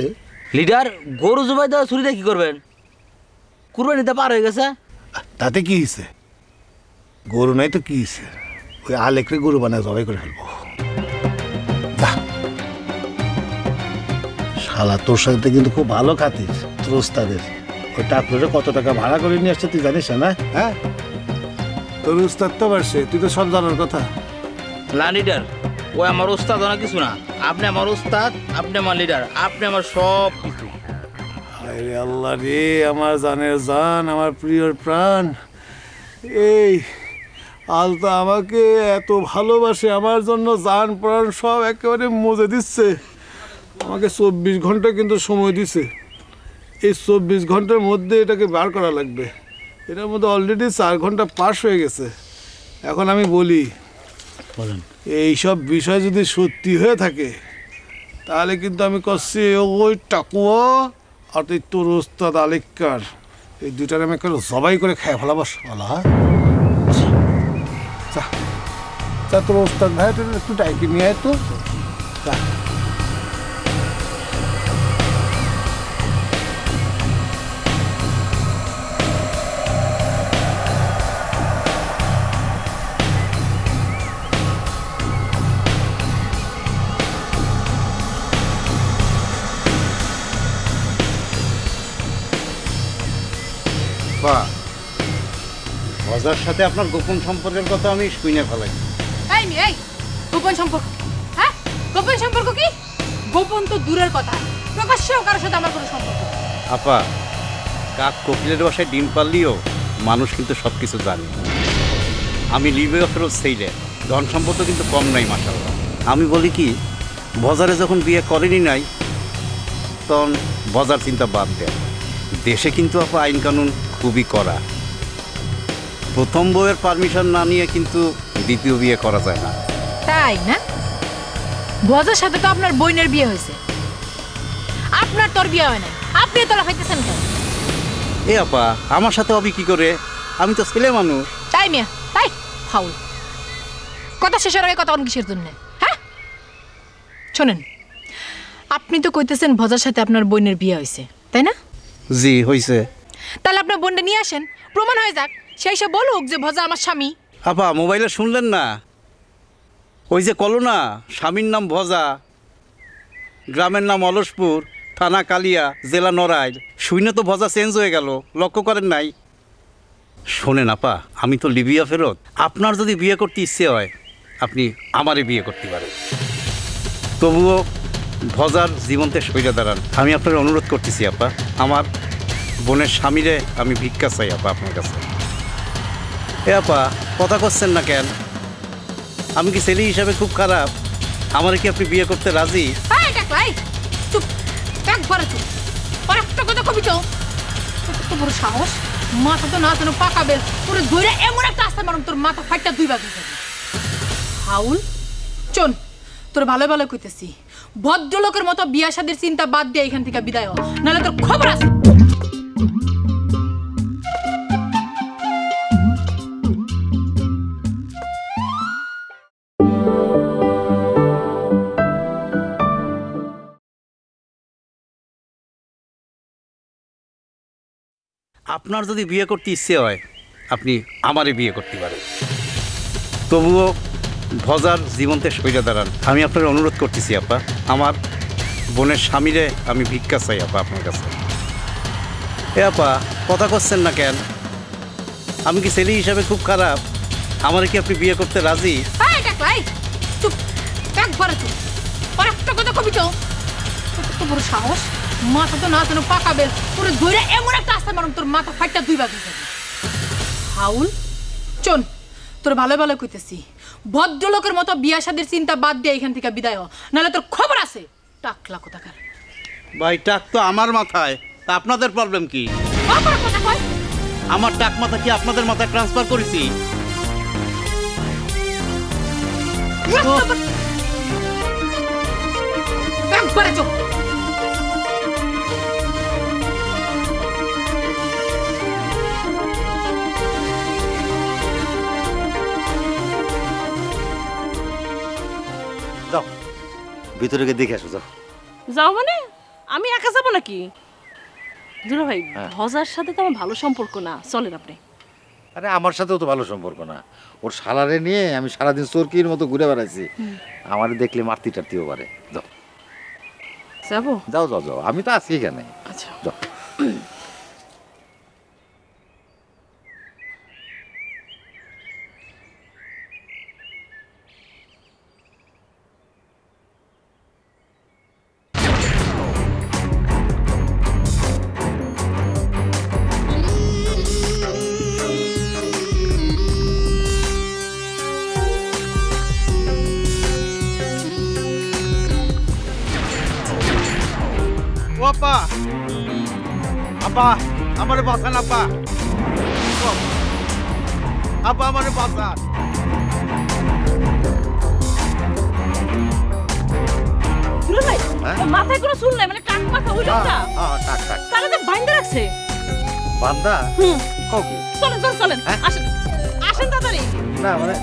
লিডার, গরু জবাই দেওয়া ছুরিটা কি করবেন? কুরবানিতে পার হয়ে গেছে। তাতে কি হয়েছে? গরু নাই তো কি হয়েছে? ওই আলেকরে গরু বানায় জবাই করে ফেলবো। যা। শালা তোর সাথে কিন্তু খুব ভালো খাতির তোর ওস্তাদের। ওই টাকলোরে কত টাকা ভাড়া করে নিয়ে আসছে তুই জানিস না? হ্যাঁ, তোর উস্তাদ তো পারছে, তুই তো সব জানার কথা। না লিডার, ও আমার ওস্তাদ না কিছু না। আপনি আমার ওস্তাদ, আপনি আমার লিডার, আপনি আমার সব কিছু। আরে আল্লাহ রে, আমার জানের জান, আমার প্রিয় প্রাণ। এই আলতা আমাকে এত ভালোবাসে, আমার জন্য জান প্রাণ সব একেবারে মজে দিচ্ছে। আমাকে 24 ঘন্টা কিন্তু সময় দিছে। এই 24 ঘন্টার মধ্যে এটাকে বার করা লাগবে। এটার মধ্যে অলরেডি 4 ঘন্টা পাস হয়ে গেছে। এখন আমি বলি, এইসব বিষয় যদি সত্যি হয়ে থাকে তাহলে কিন্তু আমি করছি ওই টাকুয়া আর তুই তোর ওস্তাদ আলেক্কার, এই দুইটার আমি একটা জবাই করে খায় ফেলাবো। তোর ওস্তাদ ভাই একটু ডাইকে নিয়ে আয় তো। ভজার সাথে আপনার গোপন সম্পর্কের কথা আমি শুনে ফেলাই। এই গোপন সম্পর্ক? হ্যাঁ, গোপন সম্পর্ক কি? গোপন তো দূরের কথা, প্রকাশ্যেও কারোর সাথে আমার কোনো সম্পর্ক। আপা, কাক কোকিলের বাসায় ডিম পারলেও মানুষ কিন্তু সব কিছু জানে। আমি লিবিয়া ফেরত সেইলে ধন সম্পদ কিন্তু কম নাই মাশাআল্লাহ। আমি বলি কি, বজারে যখন বিয়ে করেনি নাই তখন বজার চিন্তা বাদ দেয়। দেশে কিন্তু আপা আইন কানুন খুবই কড়া। প্রথম বউয়ের পারমিশন না নিয়ে কিন্তু দ্বিতীয় বিয়ে করা যায় না। তাই না? বজার সাথে তো আপনার বোনের বিয়ে হয়েছে, আপনার তোর বিয়ে হয় না। আপনি তোলা খাইতেছেন কেন? এ আপা, আমার সাথে হবে কি করে? আমি তো ছেলে মানুষ। তাই মিয়া, তাই ফাউল কথা শেষ হওয়ার আগে কথা কিসের জন্য? হ্যাঁ শোনেন, আপনি তো কইতেছেন ভজার সাথে আপনার বোনের বিয়ে হয়েছে, তাই না? জি হয়েছে। তাহলে আপনার বোনটা নিয়ে আসেন, প্রমাণ হয়ে যাক। সেই সব বলুক যে ভজা আমার স্বামী। আপা, মোবাইলে শুনলেন না? ওই যে কলো না, স্বামীর নাম ভজা, গ্রামের নাম অলসপুর, থানা কালিয়া, জেলা নড়াইল। শুনে তো ভজা চেঞ্জ হয়ে গেল, লক্ষ্য করেন নাই? শোনেন আপা, আমি তো লিবিয়া ফেরত। আপনার যদি বিয়ে করতে ইচ্ছে হয় আপনি আমারে বিয়ে করতে পারেন, তবুও ভজার জীবনতে সইরে দাঁড়ান। আমি আপনার অনুরোধ করতেছি আপা, আমার বোনের স্বামীরে আমি ভিক্ষা চাই আপা আপনার কাছে। এ আপা, কথা করছেন না কেন? আমি কি ছেলে হিসাবে খুব খারাপ? আমারে কি আপনি বিয়ে করতে রাজি? চুপ, একবারে চুপ। আর একটা কথা কবি তো, কত বড় সাহস! মাথা তো না যেন পাকাবে, তোর ধরে এমন একটা আসতে মারুম তোর মাথা ফাইটটা দুই ভাগ হয়ে যাবে। হাউল চল, তোর ভালো ভালো কইতেছি, ভদ্রলোকের মতো বিয়া শাদির চিন্তা বাদ দিয়ে এখান থেকে বিদায় হ, নাহলে তোর খবর আছে। আপনার যদি বিয়ে করতে ইচ্ছে হয় আপনি আমারে বিয়ে করতে পারেন, তবুও ভজার জীবনতে সইরে দাঁড়ান। আমি আপনার অনুরোধ করতেছি আপা, আমার বোনের স্বামীরে আমি ভিক্ষা চাই আপা আপনার কাছে। এ আপা, কথা করছেন না কেন? আমি কি ছেলে হিসাবে খুব খারাপ? আমারে কি আপনি বিয়ে করতে রাজি? চুপ, একবারে চুপ। আর একটা কথা কবি তো, কত বড় সাহস! মাথা তো না যেন পাকাবে, তোর ধরে এমন একটা আসতে মারুম তোর মাথা ফাইটটা দুই ভাগ হয়ে যাবে। হাউল চল, তোর ভালো ভালো কইতেছি, ভদ্রলোকের মতো বিয়া শাদির চিন্তা বাদ দিয়ে এখান থেকে বিদায় হ, নাহলে তোর খবর আছে। টাকলা কোথাকার! ভাই, টাক তো আমার মাথায়, তা আপনাদের প্রবলেম কি? আমার টাক মাথা কি আপনাদের মাথায় ট্রান্সফার করেছি? একবারে চুপ। যাও ভিতরে গিয়ে দেখে আসো যাও। যাও মানে আমি একা যাবো নাকি? দুলা ভাই ভজার সাথে তো আমার ভালো সম্পর্ক না, চলেন আপনি। আরে আমার সাথেও তো ভালো সম্পর্ক না, ওর শালারে নিয়ে আমি সারাদিন চোরকির মতো ঘুরে বেড়াইছি, আমার দেখলে মারতি টারতিও পারে। যাও যাবো? যাও যাও যাও, আমি তো আছি এখানে। আচ্ছা যাও। ও আপা, আপা আমারে বাঁচান আপা, ও, আপা আমারে বাঁচান। দুলা ভাই মাথায় কোনো চুল নাই, মানে টাক মাথা ওই লোকটা টাক টাক তাহলে তো বাইন্দা রাখছে। বান্দা কাউকে? চলেন চলেন চলেন, আসেন আসেন তাড়াতাড়ি। না মানে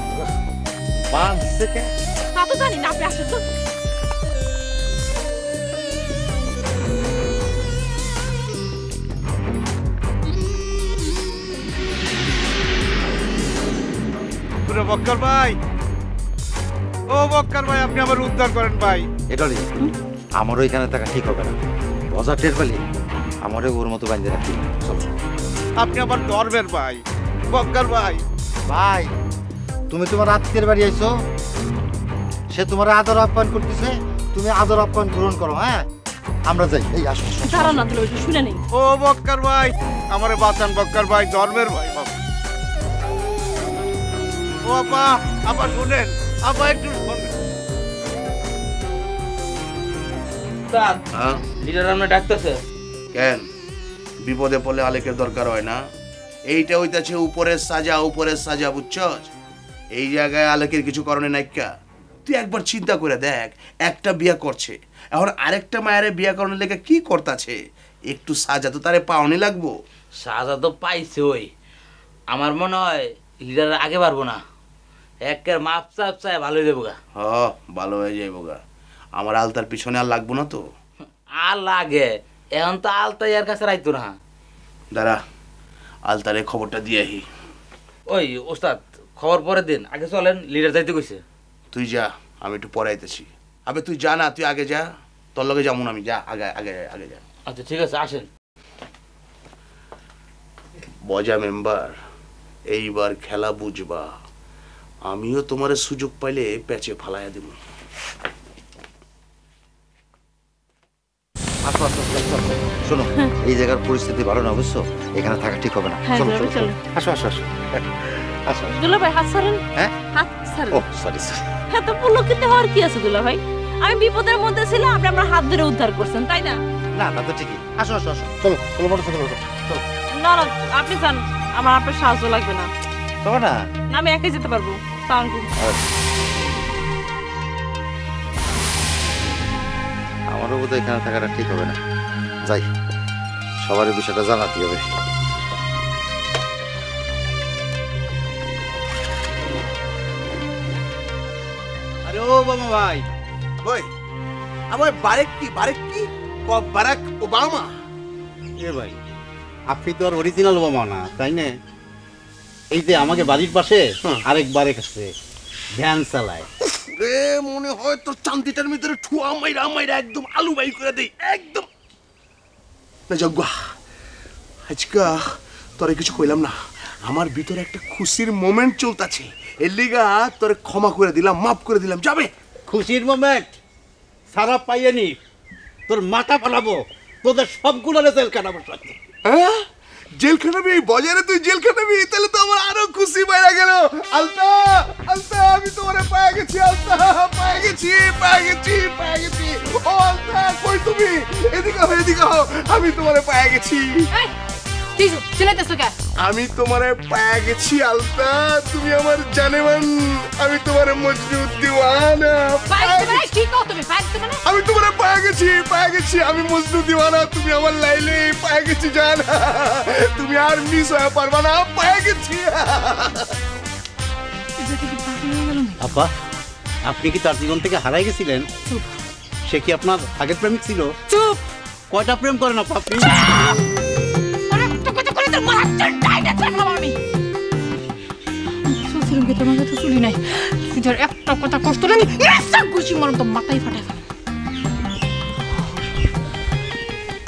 বাঁধছে কে তা তো জানি না, আপনি আসেন তো। বক্কর ভাই, ও বক্কর ভাই, আপনি আমার উদ্ধার করেন ভাই। এটা আমারও এখানে থাকা ঠিক হবে না, বাজার টের পেলে আমারও ওর মতো বাঁধে রাখি। আপনি আমার ধর্মের ভাই বক্কর ভাই। ভাই তুমি তোমার আত্মীয়ের বাড়ি আইছো, সে তোমার আদর আপ্যায়ন করতেছে, তুমি আদর আপ্যায়ন গ্রহণ করো। হ্যাঁ আমরা যাই, এই আসো। দাঁড়ান না দুলা ভাই, শুনে নেই। ও বক্কর ভাই আমারে বাঁচান বক্কর ভাই, ধর্মের ভাই বাবা। ও আপা, আপা শুনেন, আপা একটু শুনেন। লিডার আমরা ডাকতেছে কেন? বিপদে পড়লে আলেকের দরকার হয় না? এইটা হইতাছে উপরের সাজা, উপরের সাজা, বুঝছস? এই জায়গায় আলেকের কিছু করণে নাইকা। তুই একবার চিন্তা করে দেখ, একটা বিয়া করছে, এখন আরেকটা মায়ের বিয়া করানোর লেগে কি করতাছে? একটু সাজা তো তারে পাওনি লাগবো। সাজা তো পাইছে, ওই আমার মনে হয় লিডার আগে পারবো না, একের মাপ চাপ চাই ভালো হয়ে যাবো গা। হ ভালো হয়ে যাইব গা, আমার আলতার পিছনে আর লাগবো না তো। আর লাগে, এখন তো আলতা ইয়ার কাছে রাইতো না। দাঁড়া, আলতারে খবরটা দিয়ে আহি। ওই ওস্তাদ খবর পরে দিন, আগে চলেন, লিডার যাইতে কইছে। তুই যা, আমি একটু পরে আইতেছি। আবে তুই যা না, তুই আগে যা, তোর লগে যেমন আমি, যা আগে আগে আগে যা। আচ্ছা ঠিক আছে, আসেন। বজা মেম্বার, এইবার খেলা বুঝবা। আমিও তোমার সুযোগ পাইলে প্যাচে ফালাইয়া দেব। আসো আসো আসো, শোনো এই জায়গার পরিস্থিতি ভালো না, বুঝছো? এখানে থাকা ঠিক হবে না। চলো চলো চলো, আসো আসো আসো আসো। দুলা ভাই হাত ছাড়েন। হ্যাঁ হাত ছাড়েন। ও সরি সরি। হ্যাঁ তো পুলকিতে হওয়ার কি আছে দুলা ভাই? আমি বিপদের মধ্যে ছিলাম, আপনি আমার হাত ধরে উদ্ধার করছেন, তাই না? না না তো ঠিকই। আসো আসো আসো, চলো চলো মোটরসাইকেল ওঠো, চলো। না না আপনি যান, আমার আপনার সাহায্য লাগবে না। তবে না না আমি একাই যেতে পারবো। আমারও বোধহয় এখানে থাকাটা ঠিক হবে না, যাই সবার বিষয়টা জানাতে হবে। আরে ও বাবা ভাই, ওই আমার বারেক কি বারাক ওবামা। এ ভাই, আপনি তো আর অরিজিনাল ওবামা না, তাই না? এই যে আমাকে বাড়ির পাশে আরেক বারেক আছে, ভ্যান চালায়। রে মনে হয় তোর চান্দিটার ভিতরে ঠুয়া মাইরা মাইরা একদম আলু বাই করে দেই একদম। না জগ্গা, আজকা তোরে কিছু কইলাম না, আমার ভিতরে একটা খুশির মোমেন্ট চলতেছে, এর লিগা তোরে ক্ষমা করে দিলাম, মাফ করে দিলাম। যাবে খুশির মোমেন্ট সারা পাইয়ানি, তোর মাথা ফালাবো, তোদের সবগুলো জেল কাটাবো। হ্যাঁ জেল খাটাবি? এই বাজারে তুই জেল খাটাবি? তাহলে তো আমার আরো খুশি বাইরে গেল। আলতা আলতা, আমি তোমারে পায়ে গেছি, আলতা পায়ে গেছি পায়ে গেছি পায়ে গেছি। ও আলতা কই তুমি? এদিকে হও এদিকে হও, আমি তোমারে পায়ে গেছি। আমি তোমারে পায়ে গেছি আলতা, তুমি আমার জানেমান, আমি তোমারে মজনু দিওয়ানা। আমি তোমারে পায়ে গেছি, আমি মজনু দিওয়ানা, তুমি আমার লাইলে পায়ে গেছি জানা, তুমি আর মিস হয়ে পারবা না, পায়ে গেছি। আব্বা আপনি কি তার জীবন থেকে হারাই গেছিলেন? চুপ। সে কি আপনার আগের প্রেমিক ছিল? চুপ। কয়টা প্রেম করেন আপনি? আরে তো কথা করে তোর মাথার ডাইটা ছাড়লাম আমি। সুসিরুম কে তোমার কাছে চুলি নাই। তুই ধর একটা কথা কষ্ট আমি এসা গুছি মরম তো মাথায় ফাটাই ফেলে।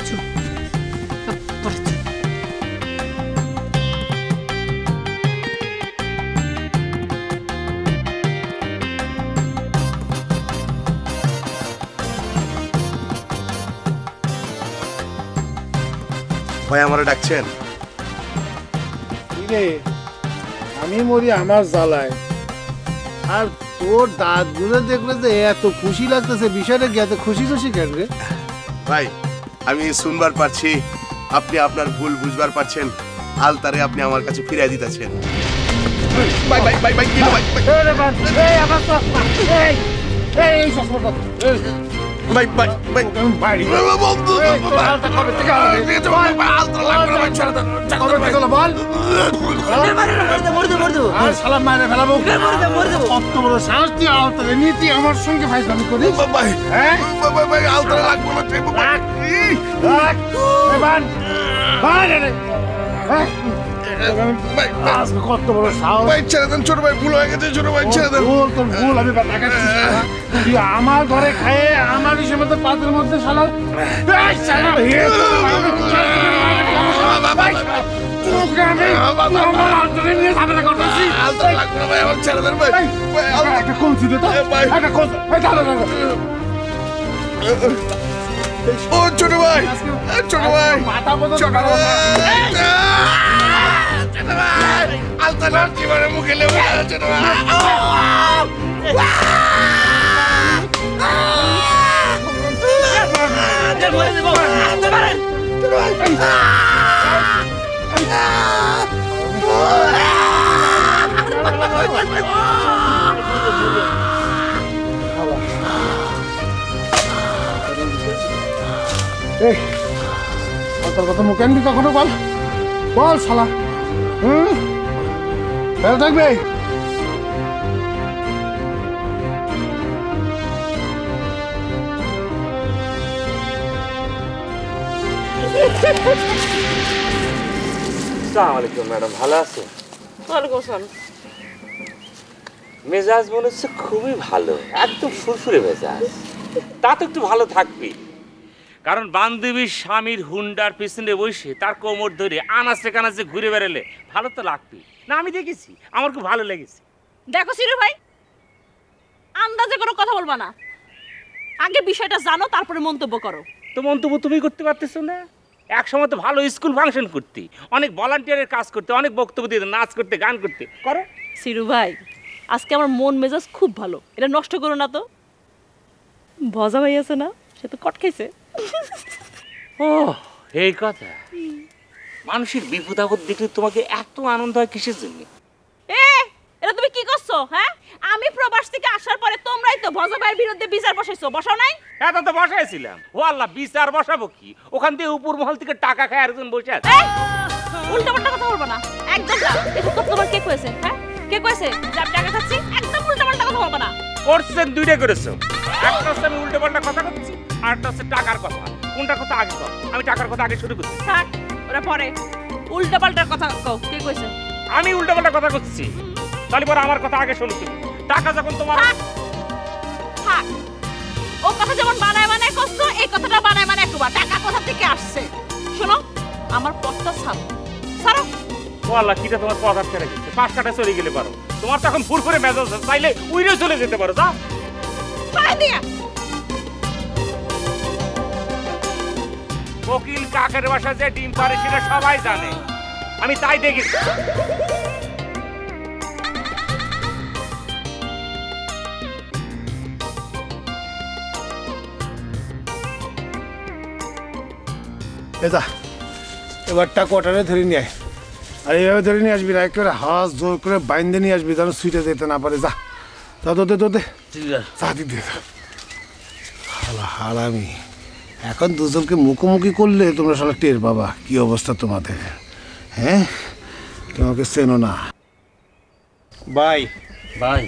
চুপ। পরে চুপ। ভাই আমারে ডাকছেন? রে আমি মরি আমার জ্বালায়, আর তোর দাঁতগুলো দেখলে যে এত খুশি লাগতেছে, বিষয়টা কি এত খুশি খুশি কেন রে? ভাই আমি শুনবার পারছি আপনি আপনার ভুল বুঝবার পারছেন, আলতারে আপনি আমার কাছে ফিরিয়ে দিতেছেন। ভাই ভাই ভাই ভাই কি ভাই এই আমার তো এই সসমটা ভাই ভাই ভাই বাড়ি বন্ধু আলতা কবে থেকে আলতা লাগবে না ভাই, ছেড়ে দেন। কবে থেকে হলো বল? আর সালাম মারে ফেলাবো। কত বড় সাহস তুই আলতারে নীতি আমার সঙ্গে ভাইজানি করিস? ভাই হ্যাঁ ভাই ভাই আলতা লাগবে না ভাই। কত বড় সাহস! ভাই ছেড়ে দেন, ছোট ভাই ভুল হয়ে গেছে, ছোট ভাই ছেড়ে দেন। ভুল তোর ভুল, আমি দেখাচ্ছি। তুই আমার ঘরে খায়ে আমার হিসেবে তো পাতের মধ্যে শালা ও ছোট ভাই, ছোট ভাই, ছোট ভাই, আলতা জীবনে মুখে লেগে ছোট ভাই। তোর কথা মুখে আনবি কখনো? বল বল শালা। খেয়াল থাকবে। আসসালামু আলাইকুম ম্যাডাম, ভালো আছেন? ওয়ালাইকুম আসসালাম। মেজাজ মনে হচ্ছে খুবই ভালো, একদম ফুরফুরে মেজাজ। তা তো একটু ভালো থাকবি, কারণ বান্ধবীর স্বামীর হুন্ডার পিছনে বসে তার কোমর ধরে আনাচে কানাচে ঘুরে বেড়ালে ভালো তো লাগবি না? আমি দেখেছি, আমার খুব ভালো লেগেছে। দেখো সিরু ভাই, আন্দাজে কোনো কথা বলবা না। আগে বিষয়টা জানো, তারপরে মন্তব্য করো। তো মন্তব্য তুমি করতে পারতেছো না? এক সময় তো ভালো স্কুল ফাংশন করতে, অনেক ভলান্টিয়ারের কাজ করতে, অনেক বক্তব্য দিতে, নাচ করতে, গান করতে। করো। সিরু ভাই, আজকে আমার মন মেজাজ খুব ভালো, এটা নষ্ট করো না তো। ভজা ভাই আছে না, সে তো কট খাইছে। ও এই কথা। মানুষের বিপদ আপদ দেখলে তোমাকে এত আনন্দ হয় কিসের জন্য? এটা তুমি কি করছো? হ্যাঁ, আমি প্রবাস থেকে আসার পরে তোমরাই তো ভজা ভাইয়ের বিরুদ্ধে বিচার বসাইছো, বসাও নাই? হ্যাঁ তো বসাইছিলাম। ও আল্লাহ, বিচার বসাবো কি? ওখান থেকে উপর মহল থেকে টাকা খায় একজন বসে আছে। উল্টা পাল্টা কথা বলবো না একদম। না এটা তো তোমার কে কইছে? হ্যাঁ, কে কইছে যে আমি টাকা খাচ্ছি? একদম উল্টা পাল্টা কথা বলবো না। করছেন দুইটা করেছো, একটা হচ্ছে আমি উল্টো পাল্টা কথা করছি, আর একটা হচ্ছে টাকার কথা। কোনটা কথা আগে কর? আমি টাকার কথা আগে শুরু করছি। থাক, ওরা পরে। উল্টা পাল্টার কথা কও, কে কইছে? আমি উল্টো পাল্টা কথা করছি, তাহলে পরে আমার কথা আগে শুনো তুমি। টাকা যখন তোমার থাক, ও কথা যেমন বানায় বানায় করছো, এই কথাটা বানায় বানায় করবা। টাকা কোথা থেকে আসছে? শোনো, আমার পথটা ছাড়ো, ছাড়ো। ও আল্লাহ, কিটা তোমার পথ আটকে রেখেছে? পাঁচ কাটা চলে গেলে পারো। তোমার তো এখন ফুরফুরে মেজাজ, চাইলে উইরেও চলে যেতে পারো। যাও দিয়া কোকিল কাকের বাসা যে ডিম পারে সেটা সবাই জানে, আমি তাই দেখেছি। এটা এবারটা কোয়ার্টারে ধরে নিয়ে আয়, আর এইভাবে ধরে নিয়ে আসবি না, একেবারে হাত জোর করে বাইন্দে নিয়ে আসবি, যেন সুইটে যেতে না পারে। যা যা, তোতে তোতে চা দিতে হারামি। এখন দুজনকে মুখোমুখি করলে তোমরা সবাই টের পাবা কি অবস্থা তোমাদের। হ্যাঁ, তোমাকে চেনো না। ভাই ভাই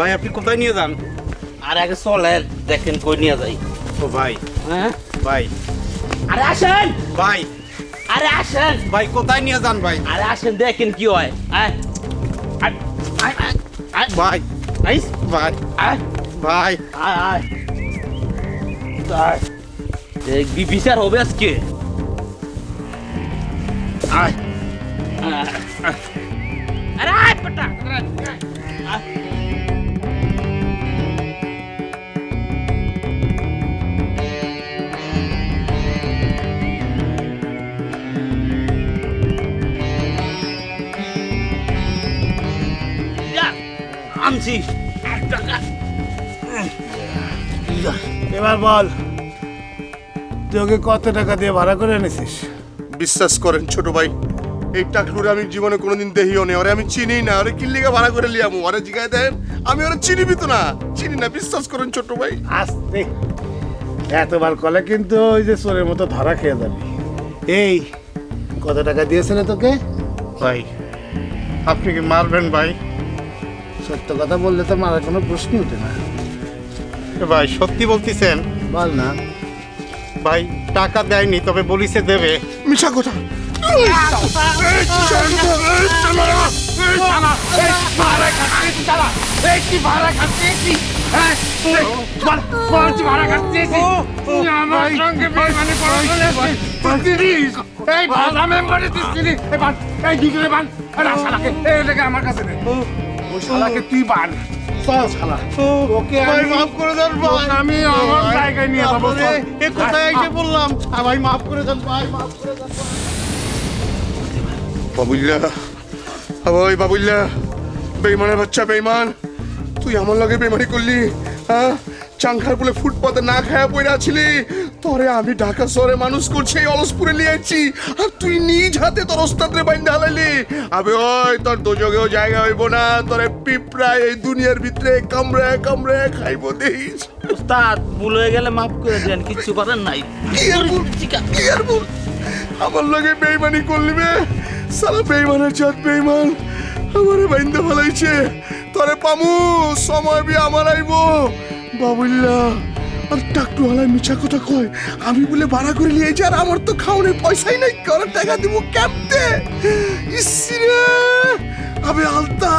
ভাই আপনি কোথায় নিয়ে যান? আর আগে চলেন দেখেন কই নিয়ে যাই। ও ভাই, হ্যাঁ ভাই, আরে আসেন ভাই, আরে আসেন ভাই কোথায় নিয়ে যান ভাই? আরে আসেন দেখেন কি হয়। আয় আয় আয় আয় ভাই, আইস ভাই, আয় ভাই, আয় আয় আয় দেখবি বিচার হবে আজকে। আয় আরে আয় বেটা আয়। আনছি এবার বল তুই ওকে কত টাকা দিয়ে ভাড়া করে এনেছিস? বিশ্বাস করেন ছোট ভাই, এই টাকলুরে আমি জীবনে কোনোদিন দেখিও নি, ওরে আমি চিনি না, ওরে কিল্লিকে ভাড়া করে লিয়ামু, ওরে জিগায় দেন আমি ওরে চিনিবি তো না, চিনি না, বিশ্বাস করেন ছোট ভাই। আস্তে এতবার কলে কিন্তু ওই যে চোরের মতো ধরা খেয়ে যাবি। এই কত টাকা দিয়েছে না তোকে? ভাই আপনি কি মারবেন ভাই? সত্য কথা বললে তো মারার কোনো প্রশ্নই ওঠে না। ভাই সত্যি বলতেছেন? বল না। ভাই টাকা দেয়নি, তবে বলিছে দেবে। মিছা কথা। আমার কাছে ওই শালাকে তুই বান। চল শালা, ওকে ভাই মাফ করে দেন ভাই, আমি আমার জায়গায় নিয়ে যাবো। এ কোথায় এসে বললাম? ভাই মাফ করে দেন ভাই, মাফ করে দেন। বাবুল্লা, ওই বাবুল্লা, বেইমানের বাচ্চা বেইমান, তুই আমার লগে বেইমানি করলি, হ্যাঁ? চাংখার বলে ফুটপাতে না খায়া পড়ে আছিলি, তোরে আমি ঢাকা শহরে মানুষ করছি, এই অলসপুরে নিয়ে আইছি, আর তুই নিজ হাতে তোর ওস্তাদরে বাইন্ধা হালাইলি। আবে ওই তোর দোজগেও জায়গা হইব না, তোরে পিঁপড়া এই দুনিয়ার ভিতরে কামড়ে কামড়ে খাইব দেখিস। উস্তাদ ভুল হয়ে গেলে মাফ করে দেন, কিচ্ছু করার নাই। কি আর ভুল? আমার লগে বেইমানি করলি বে, সারা বেইমানের জাত বেইমান আমারে বাইন্ধা ফেলাইছে, তোরে পামু সময় বি আমার আইব। বাবুল্লা আর টাকটু হালাই মিছা কথা কয়, আমি বলে ভাড়া করে নিয়ে যাই, আর আমার তো খাওয়ানোর পয়সাই নাই, কারণ টাকা দিব ক্যাম্পতে। ইসরে আবে আলতা,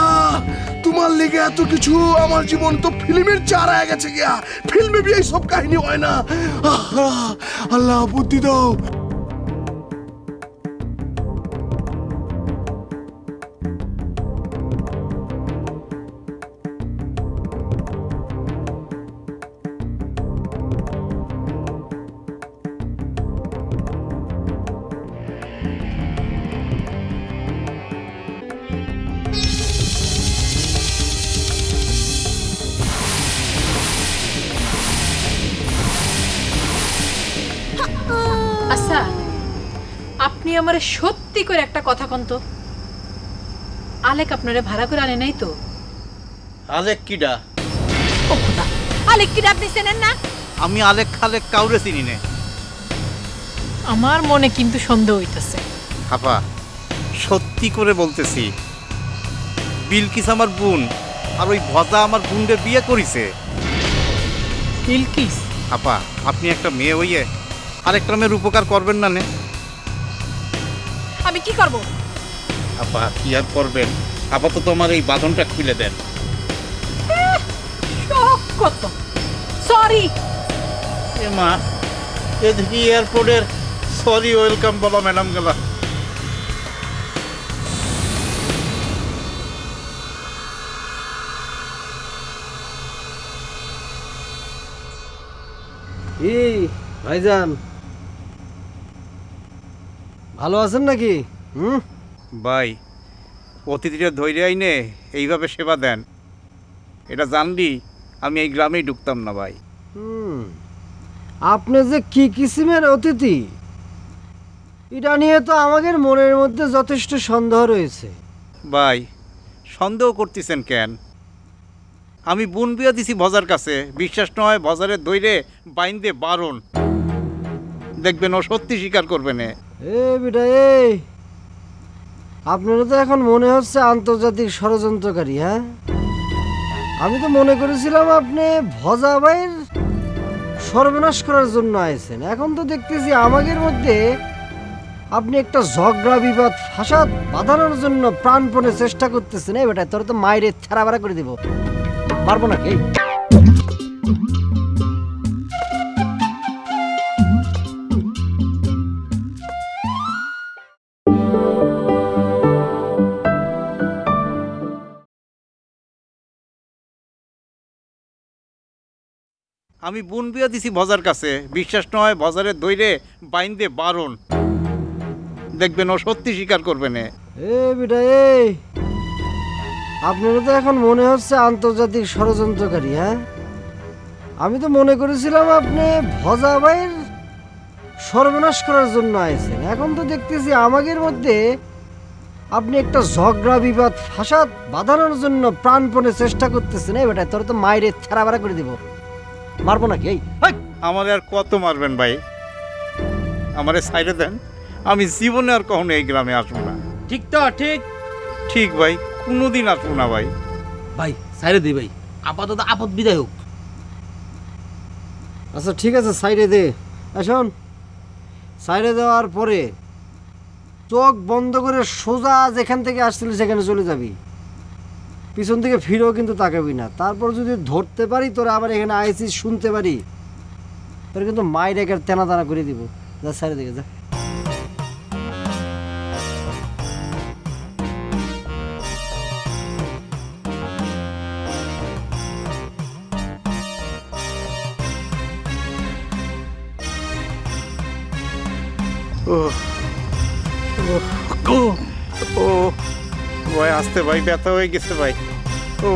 তোমার লেগে এত কিছু, আমার জীবন তো ফিল্মের চারা হয়ে গেছে গিয়া, ফিল্মে বি এই সব কাহিনী হয় না। আল্লাহ বুদ্ধি দাও। আচ্ছা আপনি আমারে সত্যি করে একটা কথা কোন তো, আলেক আপনারে ভাড়া করে আনে নাই তো? আলেক কিডা? ও খোদা, আলেক কিডা আপনি চেনেন না? আমি আলেক খালেক কাউরে চিনি না। আমার মনে কিন্তু সন্দেহ হইতেছে। আপা সত্যি করে বলতেছি, বিলকিস আমার বোন, আর ওই ভজা আমার বোনদের বিয়ে করিছে। বিলকিস? আপা আপনি একটা মেয়ে হইয়ে আরেকটা মেয়ের উপকার করবেন না নে? আমি কি করব? আপা কি আর করবেন, আপাতত আমার এই বাঁধনটা খুলে দেন। কত সরি। এ মা, এদিকে এয়ারপোর্টের সরি ওয়েলকাম বলো ম্যাডাম গেলা। এই ভাইজান ভালো আছেন নাকি? ভাই অতিথিরা ধৈর্য আইনে এইভাবে সেবা দেন, এটা জানলি আমি এই গ্রামেই ঢুকতাম না ভাই। আপনি যে কি কিসিমের অতিথি, এটা নিয়ে তো আমাদের মনের মধ্যে যথেষ্ট সন্দেহ রয়েছে। ভাই সন্দেহ করতেছেন কেন? আমি বোন বিয়া দিছি বজার কাছে, বিশ্বাস নয় বজারে দইরে বাইন্দে বারণ, দেখবেন ও সত্যি স্বীকার করবে না। এ বেটা এই, আপনারা তো এখন মনে হচ্ছে আন্তর্জাতিক ষড়যন্ত্রকারী। হ্যাঁ, আমি তো মনে করেছিলাম আপনি ভজা ভাইয়ের সর্বনাশ করার জন্য আইছেন, এখন তো দেখতেছি আমাদের মধ্যে আপনি একটা ঝগড়া বিবাদ ফাসাদ বাঁধানোর জন্য প্রাণপণে চেষ্টা করতেছেন। এই বেটা তোর তো মায়ের থেরা বেড়া করে দিব, পারবো নাকি? আমি বোন বিয়া দিছি ভজার কাছে, বিশ্বাস নয় ভজারে দইরে বাইন্দে বারণ, দেখবেন ও সত্যি স্বীকার করবে না। এ বেটা এই, আপনারা তো এখন মনে হচ্ছে আন্তর্জাতিক ষড়যন্ত্রকারী। হ্যাঁ, আমি তো মনে করেছিলাম আপনি ভজা ভাইয়ের সর্বনাশ করার জন্য আইছেন, এখন তো দেখতেছি আমাদের মধ্যে আপনি একটা ঝগড়া বিবাদ ফাসাদ বাঁধানোর জন্য প্রাণপণে চেষ্টা করতেছেন। এই বেটা তোর তো মায়ের থেরা বেড়া করে দিব, মারবো নাকি? এই আমার আর কত মারবেন ভাই, আমারে সাইডে দেন, আমি জীবনে আর কখনো এই গ্রামে আসবো না। ঠিক তো? ঠিক ঠিক ভাই, কোনোদিন আসবো না ভাই। ভাই সাইরে দে ভাই, আপাতত আপদ বিদায় হোক। আচ্ছা ঠিক আছে, সাইডে দে। শোন, সাইডে দেওয়ার পরে চোখ বন্ধ করে সোজা যেখান থেকে আসছিলি সেখানে চলে যাবি, পিছন থেকে ফিরেও কিন্তু তাকাবি না। তারপর যদি ধরতে পারি তোরা আবার এখানে আইসিস শুনতে পারি, তোর কিন্তু মায়ের একের তেনা তানা করে দিব। যা সাইডে দিকে যা। ও ভাই আসতে ভাই, ব্যথা হয়ে গেছে ভাই। ও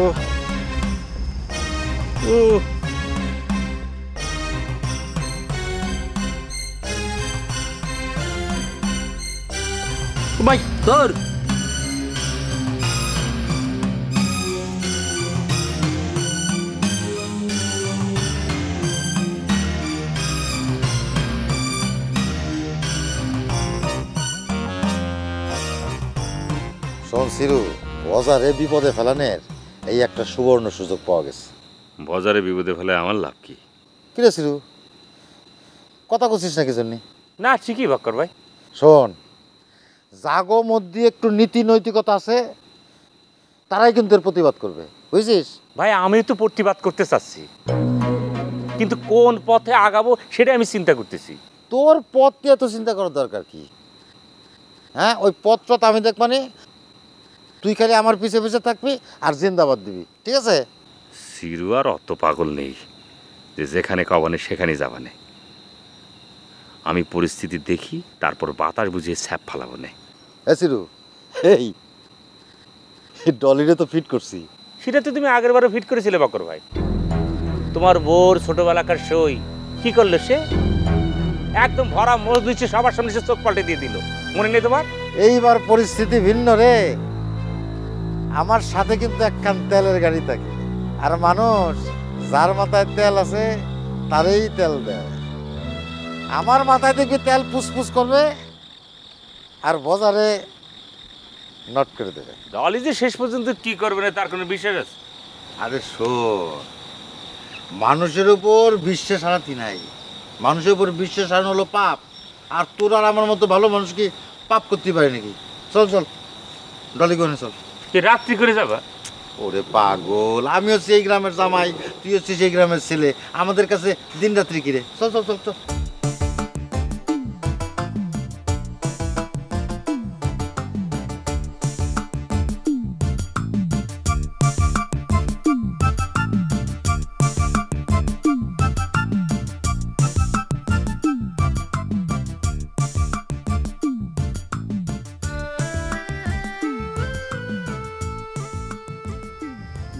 ও ভাই ধর। শোন সিরু, বাজারে বিপদে ফেলানের এই একটা সুবর্ণ সুযোগ পাওয়া গেছে। বাজারে বিপদে ফেলে আমার লাভ কি? কিরে সিরু, কথা কছিস নাকি জন্যে? না ঠিকই বাক্কর ভাই। শোন, জাগো মধ্যে একটু নীতি নৈতিকতা আছে, তারাই কিন্তু এর প্রতিবাদ করবে, বুঝছিস? ভাই আমি তো প্রতিবাদ করতে চাচ্ছি, কিন্তু কোন পথে আগাবো সেটা আমি চিন্তা করতেছি। তোর পথ নিয়ে তো চিন্তা করার দরকার কি? হ্যাঁ, ওই পথটা তো আমি দেখবানি, তুই খালি আমার পিছে পিছে থাকবি আর জিন্দাবাদ দিবি, ঠিক আছে? সিরু আর অত পাগল নেই যে যেখানে কবানে সেখানে যাবানে। আমি পরিস্থিতি দেখি, তারপর বাতাস বুঝিয়ে স্যাপ ফালাবো না। হ্যাঁ সিরু, এই ডলিরে তো ফিট করছি। সেটা তো তুমি আগের বারও ফিট করেছিলে বাকর ভাই। তোমার বোর ছোটবেলাকার সই কি করলো সে? একদম ভরা মোজ দিচ্ছে, সবার সামনে সে চোখ পাল্টে দিয়ে দিল, মনে নেই তোমার? এইবার পরিস্থিতি ভিন্ন রে। আমার সাথে কিন্তু একখান তেলের গাড়ি থাকে, আর মানুষ যার মাথায় তেল আছে তারই তেল দেয়। আমার মাথায় দেখবি তেল পুসপুস করবে আর বাজারে নট করে দেবে। দলই যে শেষ পর্যন্ত কি করবে না তার কোনো বিশ্বাস আছে? আরে শোন, মানুষের উপর বিশ্বাস হারাতি নাই, মানুষের উপর বিশ্বাস হারানো হলো পাপ। আর তোর আর আমার মতো ভালো মানুষ কি পাপ করতে পারে নাকি? চল চল ডলি গনে চল। রাত্রি করে যাবা? ওরে পাগল, আমি হচ্ছে এই গ্রামের জামাই, তুই হচ্ছিস এই গ্রামের ছেলে, আমাদের কাছে দিন রাত্রি কিরে। চল চল চল চল।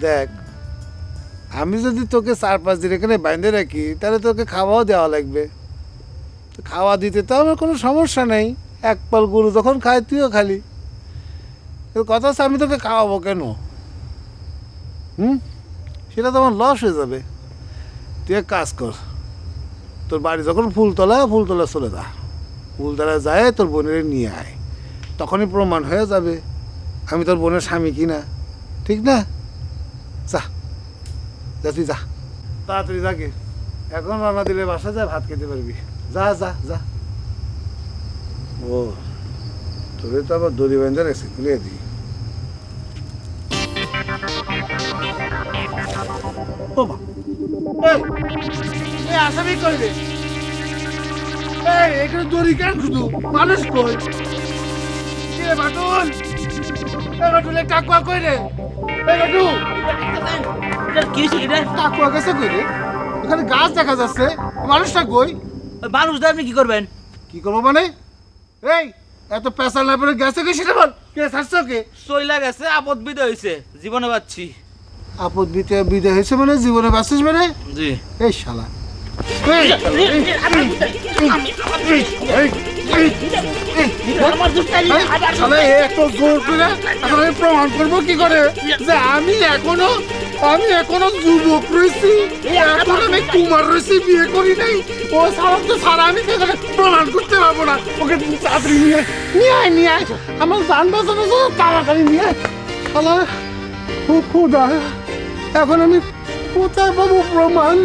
দেখ, আমি যদি তোকে 4-5 দিন এখানে বাইন্ধে রাখি, তাহলে তোকে খাওয়াও দেওয়া লাগবে। খাওয়া দিতে তো আমার কোনো সমস্যা নেই, এক পাল গরু যখন খায় তুইও খালি। কথা হচ্ছে আমি তোকে খাওয়াবো কেন? সেটা তো আমার লস হয়ে যাবে। তুই এক কাজ কর, তোর বাড়ি যখন ফুলতলা চলে যা, ফুলতলা যায় তোর বোনের নিয়ে আয়, তখনই প্রমাণ হয়ে যাবে আমি তোর বোনের স্বামী কিনা, ঠিক না? যা যা তুই যা তাড়াতাড়ি যাকে, এখন রান্না দিলে বাসা যা ভাত খেতে পারবি। যা যা যা। ও তোরে তো আবার দড়ি বেঁধে রাখছি, খুলে দিই। ও মা, এই আসামি কই রে? এই এখানে দড়ি কেন শুধু? মানুষ কই? কে বাটুল? এই বাটুল কাকুয়া কই রে? এই বাটু কি হইছে এটা? কাকুয়া গেছে কই রে? এখানে গাছ দেখা যাচ্ছে, মানুষটা কই? মানুষটা আপনি কি করবেন? কি করবো মানে? এই এত পেশা না পড়ে গেছে কে সেটা বল। কে ছাড়ছো কে? চইলা গেছে, আপদ বিদায় হইছে, জীবনে বাঁচছি। আপদ বিদায় হয়েছে মানে জীবনে বাঁচিস মানে? জি। এই শালা প্রমাণ করবো কি করে যে আমি এখনো যুবক রয়েছি, এখন আমি কুমার রয়েছি, বিয়ে করি নাই। ও সারা তো সারা আমি প্রমাণ করতে পারবো না। ওকে তাড়াতাড়ি নিয়ে আয় আমার যান বাঁচানো, তাড়াতাড়ি নিয়ে আয়। শালা খোদা, এখন আমি কোথায় পাবো প্রমাণ?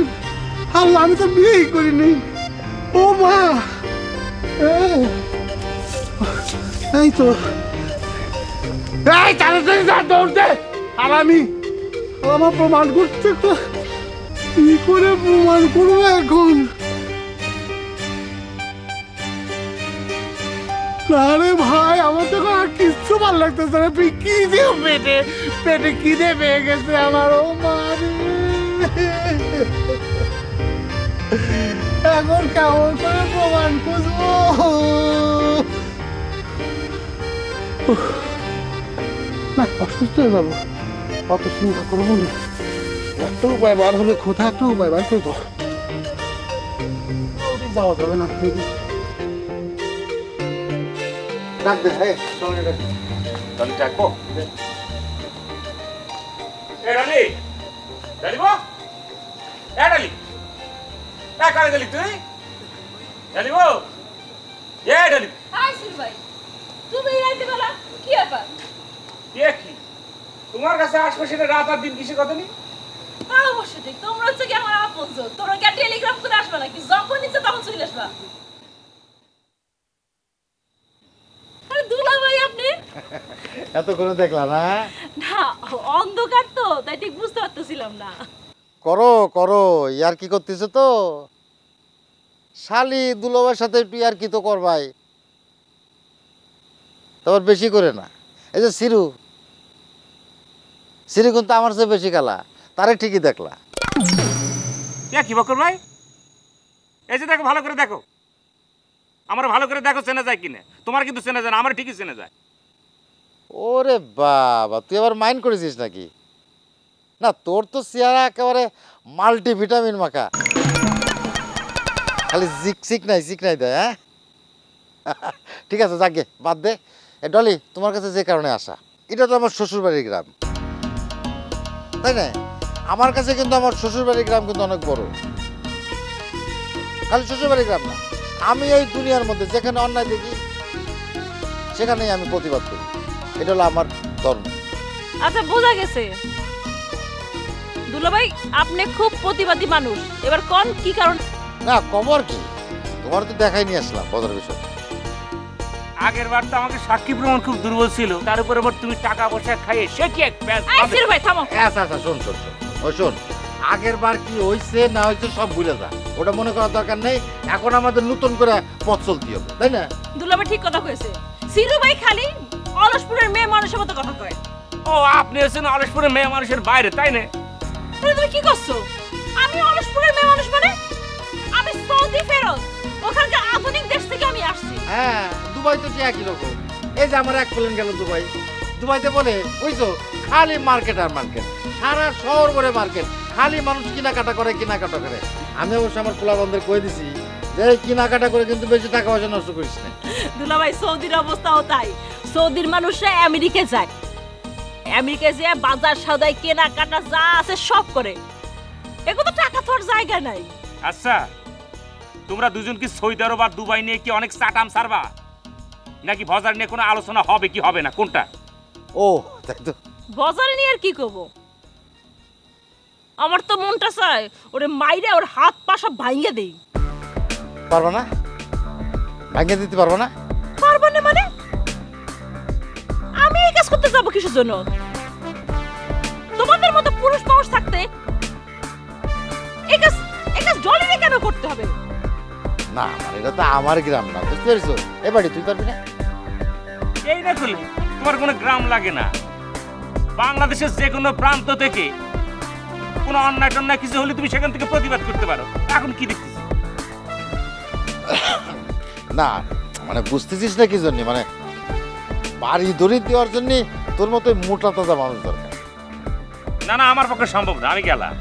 আল্লাহ, আমি তো বিয়েই করিনি। ও মা, এই তো, এই তাড়াতাড়ি যা, দৌড় দে। আর আমি আমার প্রমাণ করতে কি করে প্রমাণ করবো এখন? আরে ভাই, আমার তো আর কিচ্ছু ভালো লাগতেছে না। কি দিয়ে পেটে খিদে পেয়ে গেছে আমার। ও মা রে, এখন কেমন করে প্রমাণ খুঁজবো? না, অসুস্থ হয়ে যাবো, অত চিন্তা করবো না। একটা উপায় বার হলে, কোথায় একটা উপায় বার করবো। যাওয়া যাবে না। ডাক দে, হ্যাঁ চলে ডাক। তাহলে ডাকবো। এ ডালি, ডালিব, এ ডালি, এ কারে গেলি তুই? ডালিব, এ ডালি। হাই সুর ভাই, তুমি রাইতে বেলা কি ব্যাপার? কি তোমার কাছে আশপাশে রাত আর দিন কিসে কথা নেই? অবশ্য ঠিক, তোমরা হচ্ছে কি আমার আপনজন, তোমরা কি টেলিগ্রাম করে আসবে নাকি? যখন ইচ্ছে তখন চলে আসবা। আরে দুলা ভাই, আপনি এত করে দেখলা না? না, অন্ধকার তো, তাই ঠিক বুঝতে পারতেছিলাম না। করো করো, ইয়ার কি করতেছো তো? শালি দুলোবার সাথে একটু ইয়ার কি তো করবাই, তোমার বেশি করে না। এই যে সিরু কিন্তু আমার চেয়ে বেশি খেলা, তারে ঠিকই দেখলা। কি বকর ভাই, এই যে দেখো, ভালো করে দেখো, আমার ভালো করে দেখো, চেনা যায় কিনা। তোমার কিন্তু চেনা যায় না, আমার ঠিকই চেনা যায়। ওরে বাবা, তুই আবার মাইন্ড করেছিস নাকি? না, তোর তো চেহারা একেবারে মাল্টিভিটামিন মাখা, খালি চিকনাই দেয়। হ্যাঁ, ঠিক আছে, যাকে বাদ দে। এ ডলি, তোমার কাছে যে কারণে আসা, এটা তো আমার শ্বশুরবাড়ির গ্রাম, তাই না? আমার কাছে কিন্তু আমার শ্বশুরবাড়ির গ্রাম কিন্তু অনেক বড়। খালি শ্বশুরবাড়ির গ্রাম না, আমি এই দুনিয়ার মধ্যে যেখানে অন্যায় দেখি সেখানেই আমি প্রতিবাদ করি। এটা হলো আমার ধর্ম। আচ্ছা, বোঝা গেছে দুলা ভাই, আপনি খুব প্রতিবাদী মানুষ। এবার কোন কি কারণ? না, খবর কি, তোমার তো দেখাই নিয়ে আসলাম বদর বিষয়। আগের বার তো আমাকে সাক্ষী প্রমাণ খুব দুর্বল ছিল, তার উপর আবার তুমি টাকা পয়সা খাইয়ে সে কি এক প্যাচ। সিরু ভাই থামো। আচ্ছা, শোন, ওই শোন, আগের বার কি হয়েছে না হয়েছে সব ভুলে যা, ওটা মনে করার দরকার নেই। এখন আমাদের নতুন করে পথ চলতে হবে, তাই না? দুলা ভাই ঠিক কথা কয়েছে। সিরু ভাই খালি অলসপুরের মেয়ে মানুষের মতো কথা কয়। ও, আপনি হচ্ছেন অলসপুরের মেয়ে মানুষের বাইরে, তাই না? তুমি কি করছো? আমি অলসপুরের মেয়ে মানুষ মানে? আমি সৌদি ফেরত, ওখানকার আধুনিক দেশ থেকে আমি আসছি। হ্যাঁ, দুবাই তো ঠিক একই রকম। এই যে আমার এক প্লেন গেল দুবাইতে বলে বুঝছো, খালি মার্কেট আর মার্কেট, সারা শহর করে মার্কেট, খালি মানুষ কেনাকাটা করে। আমি অবশ্য আমার খোলা বন্ধের কয়ে দিছি যে কেনাকাটা করে কিন্তু বেশি টাকা পয়সা নষ্ট করিস না। দুলা ভাই, সৌদির অবস্থাও তাই। সৌদির মানুষরা আমেরিকা যায়, আমেরিকা যেয়ে বাজার সদাই কেনাকাটা যা আছে সব করে। এগুলো তো টাকা তোর জায়গা নাই। আচ্ছা, তোমরা দুজন কি সৌদি আরব আর দুবাই নিয়ে কি অনেক চাটাম সারবা, নাকি বাজার নিয়ে কোনো আলোচনা হবে কি হবে না, কোনটা? ও, তাই তো। বাজার নিয়ে আর কি করব? আমার তো মনটা চায় ওরে মাইরে ওর হাত পা সব ভাঙিয়ে দেই। পারবো না? ভাঙিয়ে দিতে পারবো না? পারবো না মানে? আমি এই কাজ করতে যাবো কিসের জন্য? তোমাদের মতো পুরুষ মানুষ থাকতে এই কাজ জলিরে কেন করতে হবে? না মানে এটা তো আমার গ্রাম না, বুঝতে পেরেছো? এবারে তুই পারবি না? এই না করলে তোমার কোনো গ্রাম লাগে না। বাংলাদেশের যে কোনো প্রান্ত থেকে কোনো অন্যায় টন্যায় কিছু হলে তুমি সেখান থেকে প্রতিবাদ করতে পারো। এখন কি দেখতেছি? না মানে বুঝতেছিস না কি জন্য, মানে বাড়ি দড়ি দেওয়ার জন্য তোর মতো মোটা তাজা মানুষ দরকার। না না, আমার পক্ষে সম্ভব না, আমি গেলাম।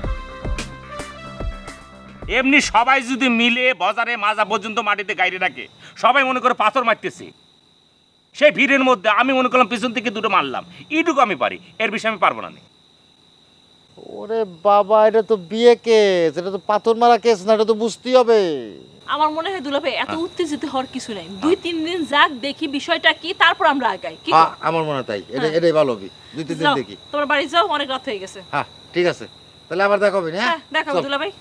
এমনি সবাই যদি মিলে বাজারে মাজা পর্যন্ত মাটিতে গাইরে রাখে, সবাই মনে করে পাথর মারতেছে, সেই ভিড়ের মধ্যে আমি মনে করলাম পিছন থেকে দুটো মারলাম, এইটুকু আমি পারি, এর বিষয়ে আমি পারবো না। ওরে বাবা, এটা তো বিয়ে কেস, এটা তো পাথর মারা কেস না, এটা তো বুঝতেই হবে। আমার মনে হয় দুলাভাই এত উত্তেজিত হওয়ার কিছু নাই, 2-3 দিন যাক, দেখি বিষয়টা কি, তারপর আমরা আগাই। কি আমার মনে হয় তাই, এটাই ভালো হবে। 2-3 দিন দেখি। তোমার বাড়ি যাও, অনেক রাত হয়ে গেছে। হ্যাঁ ঠিক আছে, তাহলে আবার দেখা হবে না? হ্যাঁ দেখাবো দুলাভাই।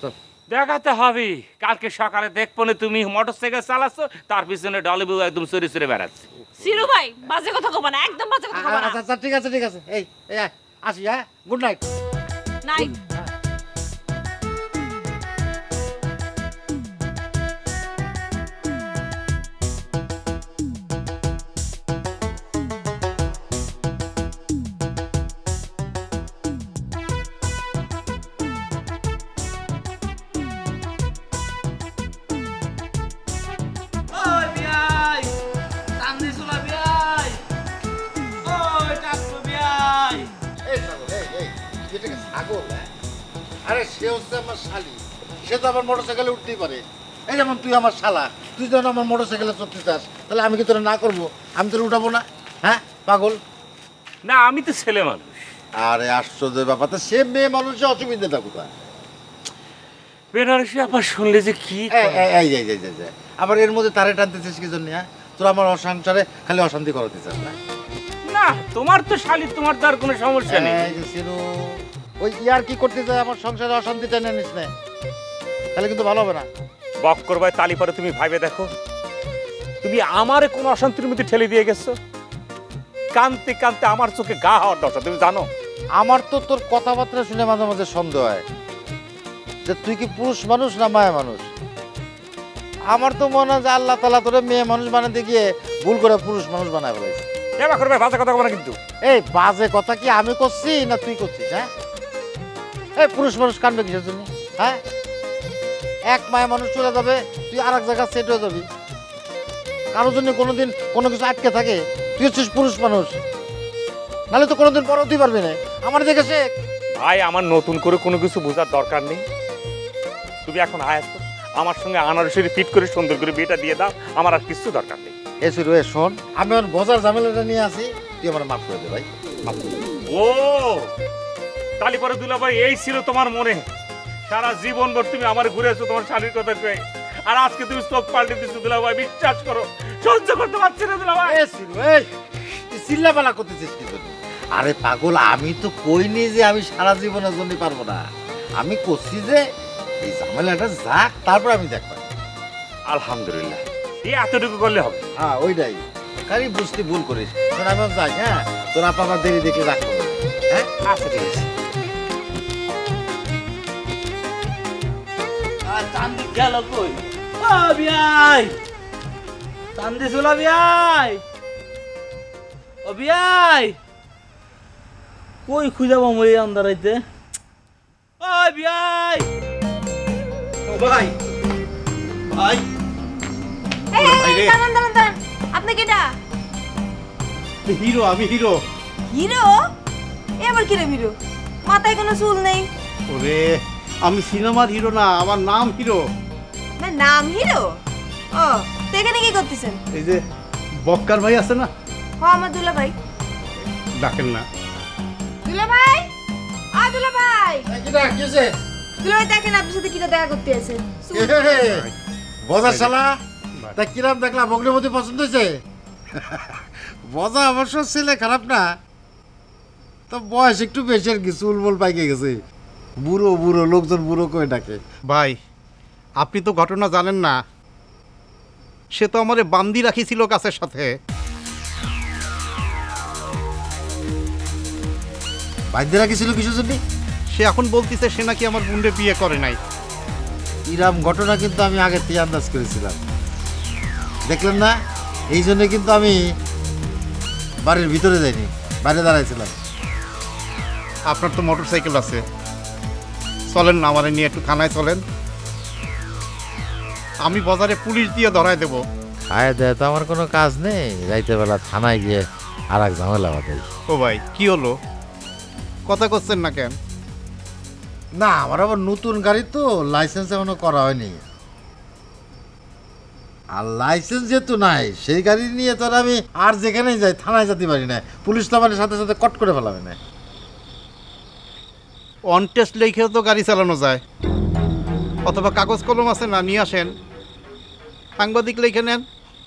দেখাতে হবে। কালকে সকালে দেখবো না তুমি মোটরসাইকেল চালাচ্ছ, তার পিছনে ডলিবু একদম চড়ে চড়ে বেড়াচ্ছে। সিরু ভাই বাজে কথা কবা না, একদম বাজে কথা কবা না। আচ্ছা ঠিক আছে ঠিক আছে, এই আসি। হ্যাঁ, গুড নাইট। নাইট। আরে সে হচ্ছে আমার শালি, সে তো আমার মোটরসাইকেলে উঠতেই পারে। এই যেমন তুই আমার শালা, তুই যখন আমার মোটরসাইকেলে চড়তে চাস, তাহলে আমি কি তোরা না করবো? আমি তোর উঠাবো না? হ্যাঁ পাগল না, আমি তো ছেলে মানুষ। আরে আশ্চর্য ব্যাপার, তো সে মেয়ে মানুষের অসুবিধাটা কোথায়? বেনারসি আবার শুনলে যে কি আবার এর মধ্যে তারে টানতেছিস কি জন্য? হ্যাঁ, তোর আমার সংসারে খালি অশান্তি করাতে চাস না? না, তোমার তো শালি, তোমার তো আর কোনো সমস্যা নেই। ওই ইয়ার কি করতে চাই, আমার সংসারে অশান্তি টেনে নিস না, তাহলে কিন্তু ভালো হবে না। বক করবায় তালি পরে তুমি ভাইবে দেখো, তুমি আমারে কোন অশান্তির মধ্যে ঠেলে দিয়ে গেছো। কানতে কানতে আমার চোখে গা হওয়ার দশা, তুমি জানো? আমার তো তোর কথাবার্তা শুনে মাঝে মাঝে সন্দেহ হয় যে তুই কি পুরুষ মানুষ না মায়া মানুষ। আমার তো মনে হয় যে আল্লাহ তাআলা তোরে মেয়ে মানুষ বানাতে গিয়ে ভুল করে পুরুষ মানুষ বানায় ফেলেছে। করবে বাজে কথা বলে কিন্তু। এই বাজে কথা কি আমি করছি না তুই করছিস? হ্যাঁ, এই পুরুষ মানুষ কানবে কিসের জন্য? হ্যাঁ, এক মায়া মানুষ চলে যাবে, তুই আর এক জায়গায় সেট হয়ে যাবি। কারোর জন্য কোনোদিন কোনো কিছু আটকে থাকে? তুই হচ্ছিস পুরুষ মানুষ, নাহলে তো কোনোদিন বড় হতেই পারবি না। আমার দেখে শেখ। ভাই, আমার নতুন করে কোনো কিছু বোঝার দরকার নেই। তুমি এখন আয়াত আমার সঙ্গে আনারসের ফিট করে সুন্দর করে বিয়েটা দিয়ে দাও, আমার আর কিছু দরকার নেই। এসে রয়ে শোন, আমি আমার বোঝার ঝামেলাটা নিয়ে আসি, তুই আমার মাফ করে দে ভাই। ও তালি পরে দুলাভাই, এই ছিল তোমার মনে? সারা জীবন ভর তুমি আমার ঘুরেছো তোমার স্বামীর কথা কয়ে, আর আজকে তুমি চোখ পাল্টে দিচ্ছ দুলাভাই। বিশ্বাস করো, সহ্য করতে পারছি না দুলাভাই। তুই চিল্লাপালা করতেছিস কি জন্য? আরে পাগল, আমি তো কইনি যে আমি সারা জীবনের জন্য পারবো না। আমি করছি যে এই ঝামেলাটা যাক, তারপর আমি দেখবো। আলহামদুলিল্লাহ, এই এতটুকু করলে হবে। হ্যাঁ ওইটাই, খালি বুঝতে ভুল করিস। শোন, আমি যাই। হ্যাঁ, তোর আপা আমার দেরি দেখে রাখবো। হ্যাঁ আচ্ছা ঠিক আছে। চান্দি গেল কই? ও বিয়াই, চান্দি চুলা বিয়াই, ও বিয়াই, কই খুঁজাবো মই আন্দারাইতে? ও বিয়াই, ও ভাই ভাই, দাঁড়ান দাঁড়ান দাঁড়ান, আপনি কেডা? হিরো, আমি হিরো। হিরো? এবার কি রে হিরো? মাথায় কোনো চুল নেই। ওরে, আমি সিনেমার হিরো না, আমার নাম হিরো। না, নাম হিরো? ও, তো এখানে কি করতেছেন? এই যে বক্কার ভাই আছে না, ও আমার দুলা ভাই। ডাকেন না। দুলা ভাই, আ দুলা ভাই। কিটা কিছে? দুলা ভাই দেখেন আপনার সাথে কিটা দেখা করতে আছে। বজার শালা, তা কিরাম দেখলাম? অগ্নিপতি পছন্দ হয়েছে? বজা অবশ্য ছেলে খারাপ না, তো বয়স একটু বেশি আর কি, চুলবুল পাইকে গেছে। বুড়ো বুড়ো লোকজন বুড়ো করে ডাকে। ভাই আপনি তো ঘটনা জানেন না, সে তো আমারে বান্দি রাখিছিল গাছের সাথে। বাধ্য রাখিছিল কিসের জন্য? সে এখন বলতিছে সে নাকি আমার বোনরে বিয়ে করে নাই। ইরাম ঘটনা কিন্তু আমি আগে থেকে আন্দাজ করেছিলাম, দেখলেন না? এই জন্য কিন্তু আমি বাড়ির ভিতরে যাইনি, বাইরে দাঁড়াইছিলাম। আপনার তো মোটর সাইকেল আছে, চলেন না আমারে নিয়ে একটু থানায় চলেন, আমি বাজারে পুলিশ দিয়ে ধরাই দেব। আয় দেয় তো আমার কোনো কাজ নেই, রাইতে বেলা থানায় গিয়ে আর এক ঝামেলা বাঁধাই। ও ভাই কি হলো, কথা করছেন না কেন? না, আমার আবার নতুন গাড়ি তো, লাইসেন্স এখনো করা হয়নি। আর লাইসেন্স যেহেতু নাই, সেই গাড়ি নিয়ে তো আর আমি আর যেখানেই যাই থানায় যেতে পারি না, পুলিশ তো আমার সাথে সাথে কট করে ফেলাবে না। অন টেস্ট লেখেও তো গাড়ি চালানো যায়, অথবা কাগজ কলম আছে না, নিয়ে আসেন, সাংবাদিক লেখে নেন,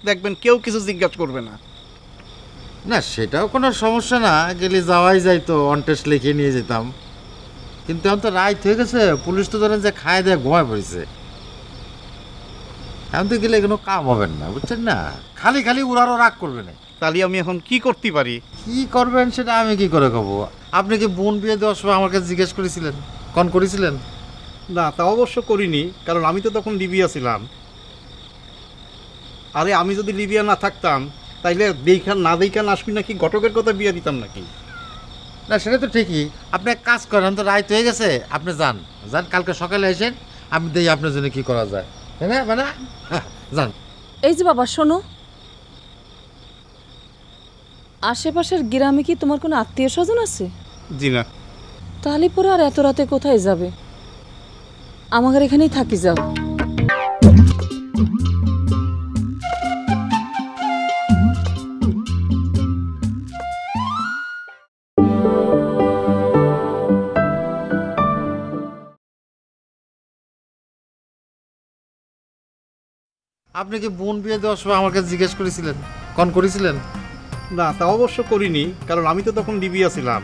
দেখবেন কেউ কিছু জিজ্ঞাসা করবে না। না সেটাও কোনো সমস্যা না, গেলে যাওয়াই যাইতো, অন টেস্ট লিখে নিয়ে যেতাম। কিন্তু এখন তো রাত হয়ে গেছে, পুলিশ তো ধরেন যে খায় দেয় ঘুমায় পড়েছে, এখন তো গেলে কোনো কাম হবে না, বুঝছেন না? খালি খালি উড়ারও রাগ করবে না। তাহলে আমি এখন কি করতে পারি? কি করবেন সেটা আমি কি করে কব? আপনি কি বোন বিয়ে দেওয়ার সময় আমার কাছে জিজ্ঞেস করেছিলেন, কন করেছিলেন? না তা অবশ্য করিনি, কারণ আমি তো তখন লিবিয়া ছিলাম। আরে আমি যদি লিবিয়া না থাকতাম তাইলে দেখান না দেখান আসবি নাকি ঘটকের কথা বিয়ে দিতাম নাকি? না সেটা তো ঠিকই, আপনি এক কাজ করেন, তো রাত হয়ে গেছে, আপনি যান যান, কালকে সকালে এসেন, আমি দেখি আপনার জন্য কি করা যায়, তাই না? মানে যান। এই যে বাবা শোনো, আশেপাশের গ্রামে কি তোমার কোনো আত্মীয় স্বজন আছে? জি না। তাহলে পরে আর এত রাতে কোথায় যাবে? আমাদের এখানেই থাকি যাও। আপনি কি বোন বিয়ে দেওয়ার সময় আমার কাছে জিজ্ঞেস করেছিলেন, কন করেছিলেন? না তা অবশ্য করিনি, কারণ আমি তো তখন লিবিয়া ছিলাম।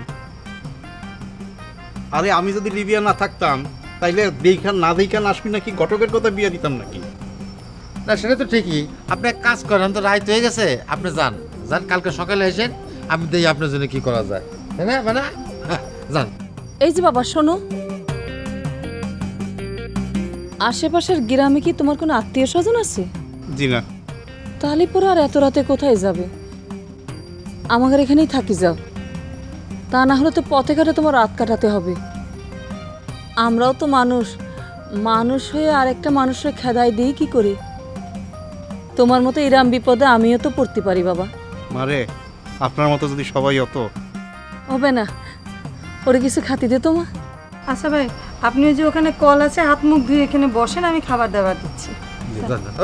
আরে আমি যদি লিবিয়া না থাকতাম তাইলে দেখান না দেখান আসবি নাকি ঘটকের কথা বিয়ে দিতাম নাকি? না সেটা তো ঠিকই, আপনি এক কাজ করেন, তো রাত হয়ে গেছে, আপনি যান যান, কালকে সকালে এসেন, আমি দেখি আপনার জন্য কি করা যায়, তাই না? মানে যান। এই যে বাবা শোনো, আশেপাশের গ্রামে কি তোমার কোনো আত্মীয় স্বজন আছে? জি না। তাহলে পরে আর এত রাতে কোথায় যাবে? আমাদের এখানেই থাকি যাও, তা না হলে তো পথে ঘাটে তোমার রাত কাটাতে হবে। আমরাও তো মানুষ, মানুষ হয়ে আরেকটা মানুষের খেদাই দিই কি করে? তোমার মতো ইরাম বিপদে আমিও তো পড়তে পারি বাবা। মারে আপনার মতো যদি সবাই হতো। হবে না, ওরে কিছু খাতি দে তোমা। আচ্ছা ভাই, আপনি ওই যে ওখানে কল আছে, হাত মুখ ধুয়ে এখানে বসেন, আমি খাবার দাবার দিচ্ছি।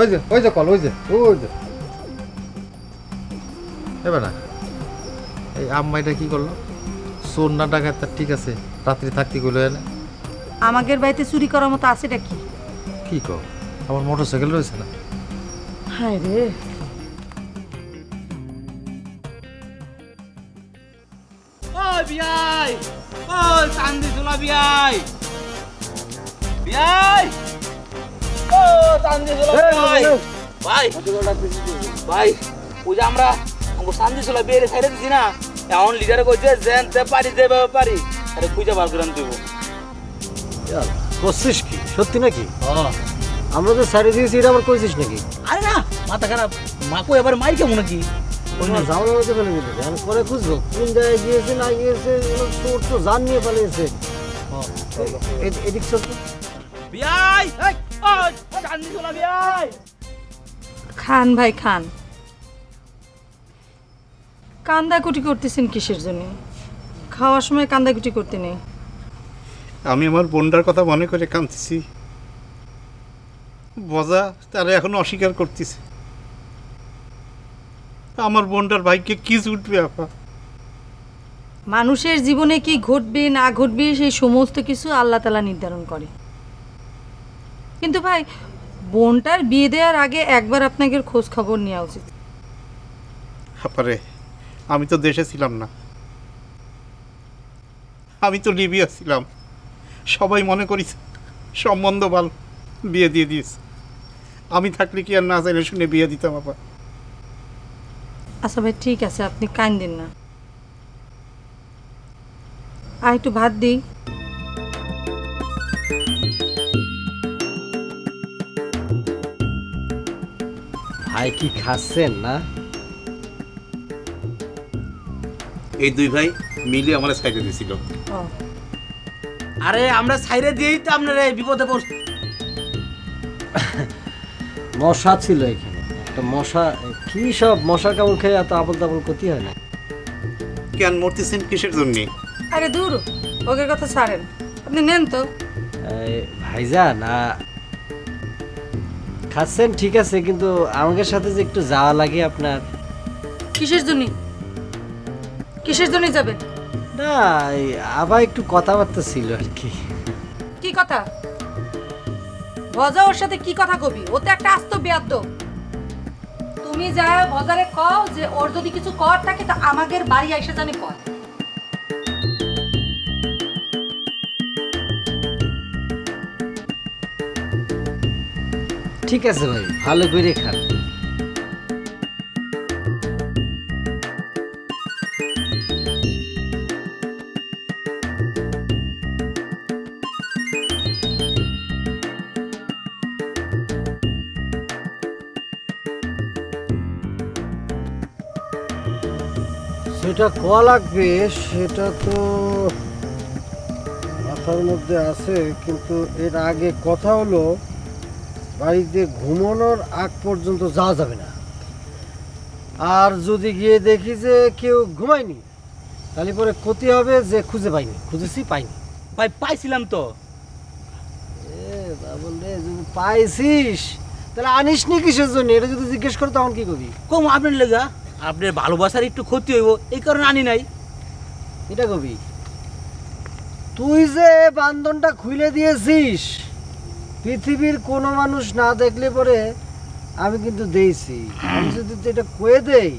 ওই যে ওই যে কল, ওই যে ওই যে। এবার না এই আম্মাইটা কি করলো? চোর না ডাকাত তার ঠিক আছে, রাত্রি থাকতে গেলো না। আমাদের বাড়িতে চুরি করার মতো আছেটা কি? কি কর, আমার মোটর সাইকেল রয়েছে না। হায় রে, ও বিয়াই, ও চান্দি সোলা বিয়াই, বিয়াই, ও চান্দি সোলা বিয়াই। ভাই ভাই, ওই যে আমরা চান্দি সোলা বিয়ের সাইডে দিছি না, এখন লিডারে কইছে যেতে পারি যেভাবে পারি, আরে খুঁজে বার করে দেব। করছিস কি সত্যি নাকি? আমরা তো সাইডে দিয়েছি, এটা আবার কইছিস নাকি? আরে না, মাথা খারাপ, মাকো এবার মাই কেমন নাকি? ঝামেলা হতে ফেলে দিলে, এখন পরে খুঁজবো কোন জায়গায় গিয়েছে না গিয়েছে, চোর তো জান নিয়ে পালিয়েছে। এদিক চল তো। বিয়াই, ও চান্দি সোলা বিয়াই। খান ভাই খান, কান্দাকুটি করতেছেন কিসের জন্য? খাওয়ার সময় কান্দাকুটি করতে নেই। আমি আমার বোনটার কথা মনে করে কাঁদতেছি, বজা তারা এখন অস্বীকার করতেছে। আমার বোনটার ভাইকে কি জুটবে আপা? মানুষের জীবনে কি ঘটবে না ঘটবে সেই সমস্ত কিছু আল্লাহ তাআলা নির্ধারণ করে। কিন্তু ভাই, বোনটার বিয়ে দেওয়ার আগে একবার আপনাকে খোঁজ খবর নেওয়া উচিত। আপারে আমি তো দেশে ছিলাম না, আমি তো লিবিয়া ছিলাম। সবাই মনে করিস সম্বন্ধ ভালো, বিয়ে দিয়ে দিস। আমি থাকলে কি আর না জেনে শুনে বিয়ে দিতাম আপা? আচ্ছা ভাই ঠিক আছে, আপনি কান্দেন না। আর একটু ভাত দিই। ভাই কি খাচ্ছেন না? এই দুই ভাই মিলে আমার সাইডে দিয়েছিল। আরে আমরা ছাইরে দিয়েই তো আপনারা এই বিপদে পড়ছি। মশা ছিল এখানে, একটা মশা, কি সব মশার কামড় খেয়ে এত আবল তাবল ক্ষতি হয় না। কেন মরতেছেন কিসের জন্য? আরে দূর, ওকে কথা ছাড়েন, আপনি নেন তো। ভাইজান খাচ্ছেন ঠিক আছে, কিন্তু আমাদের সাথে যে একটু যাওয়া লাগে আপনার। কিসের জন্য? কিসের জন্য যাবেন? না আবার একটু কথাবার্তা ছিল আর কি। কি কথা? ভজা ওর সাথে কি কথা কবি? ও তো একটা আস্ত বেয়াদ্দ। তুমি যা ভজারে কও যে ওর যদি কিছু কর থাকে তো আমাদের বাড়ি এসে জানি কর। ঠিক আছে ভাই, ভালো করে খান। সেটা কোয়া লাগবে, সেটা তো মাথার মধ্যে আছে, কিন্তু এর আগে কথা হলো বাড়িতে ঘুমানোর আগ পর্যন্ত যাওয়া যাবে না। আর যদি গিয়ে দেখি যে কেউ ঘুমায়নি, তাহলে পরে ক্ষতি হবে যে খুঁজে পাইনি, খুঁজেছি পাইনি। ভাই পাইছিলাম তো। বাবুল রে, যদি পাইছিস তাহলে আনিসনি কিসের জন্য? এটা যদি জিজ্ঞেস করো তখন কি করবি? কম আপনার লেগা, আপনার ভালোবাসার একটু ক্ষতি হইব এই কারণে আনি নাই। এটা কবি তুই যে বান্ধনটা খুলে দিয়েছিস, পৃথিবীর কোনো মানুষ না দেখলে পরে আমি কিন্তু দিয়েছি। আমি যদি এটা কয়ে দেই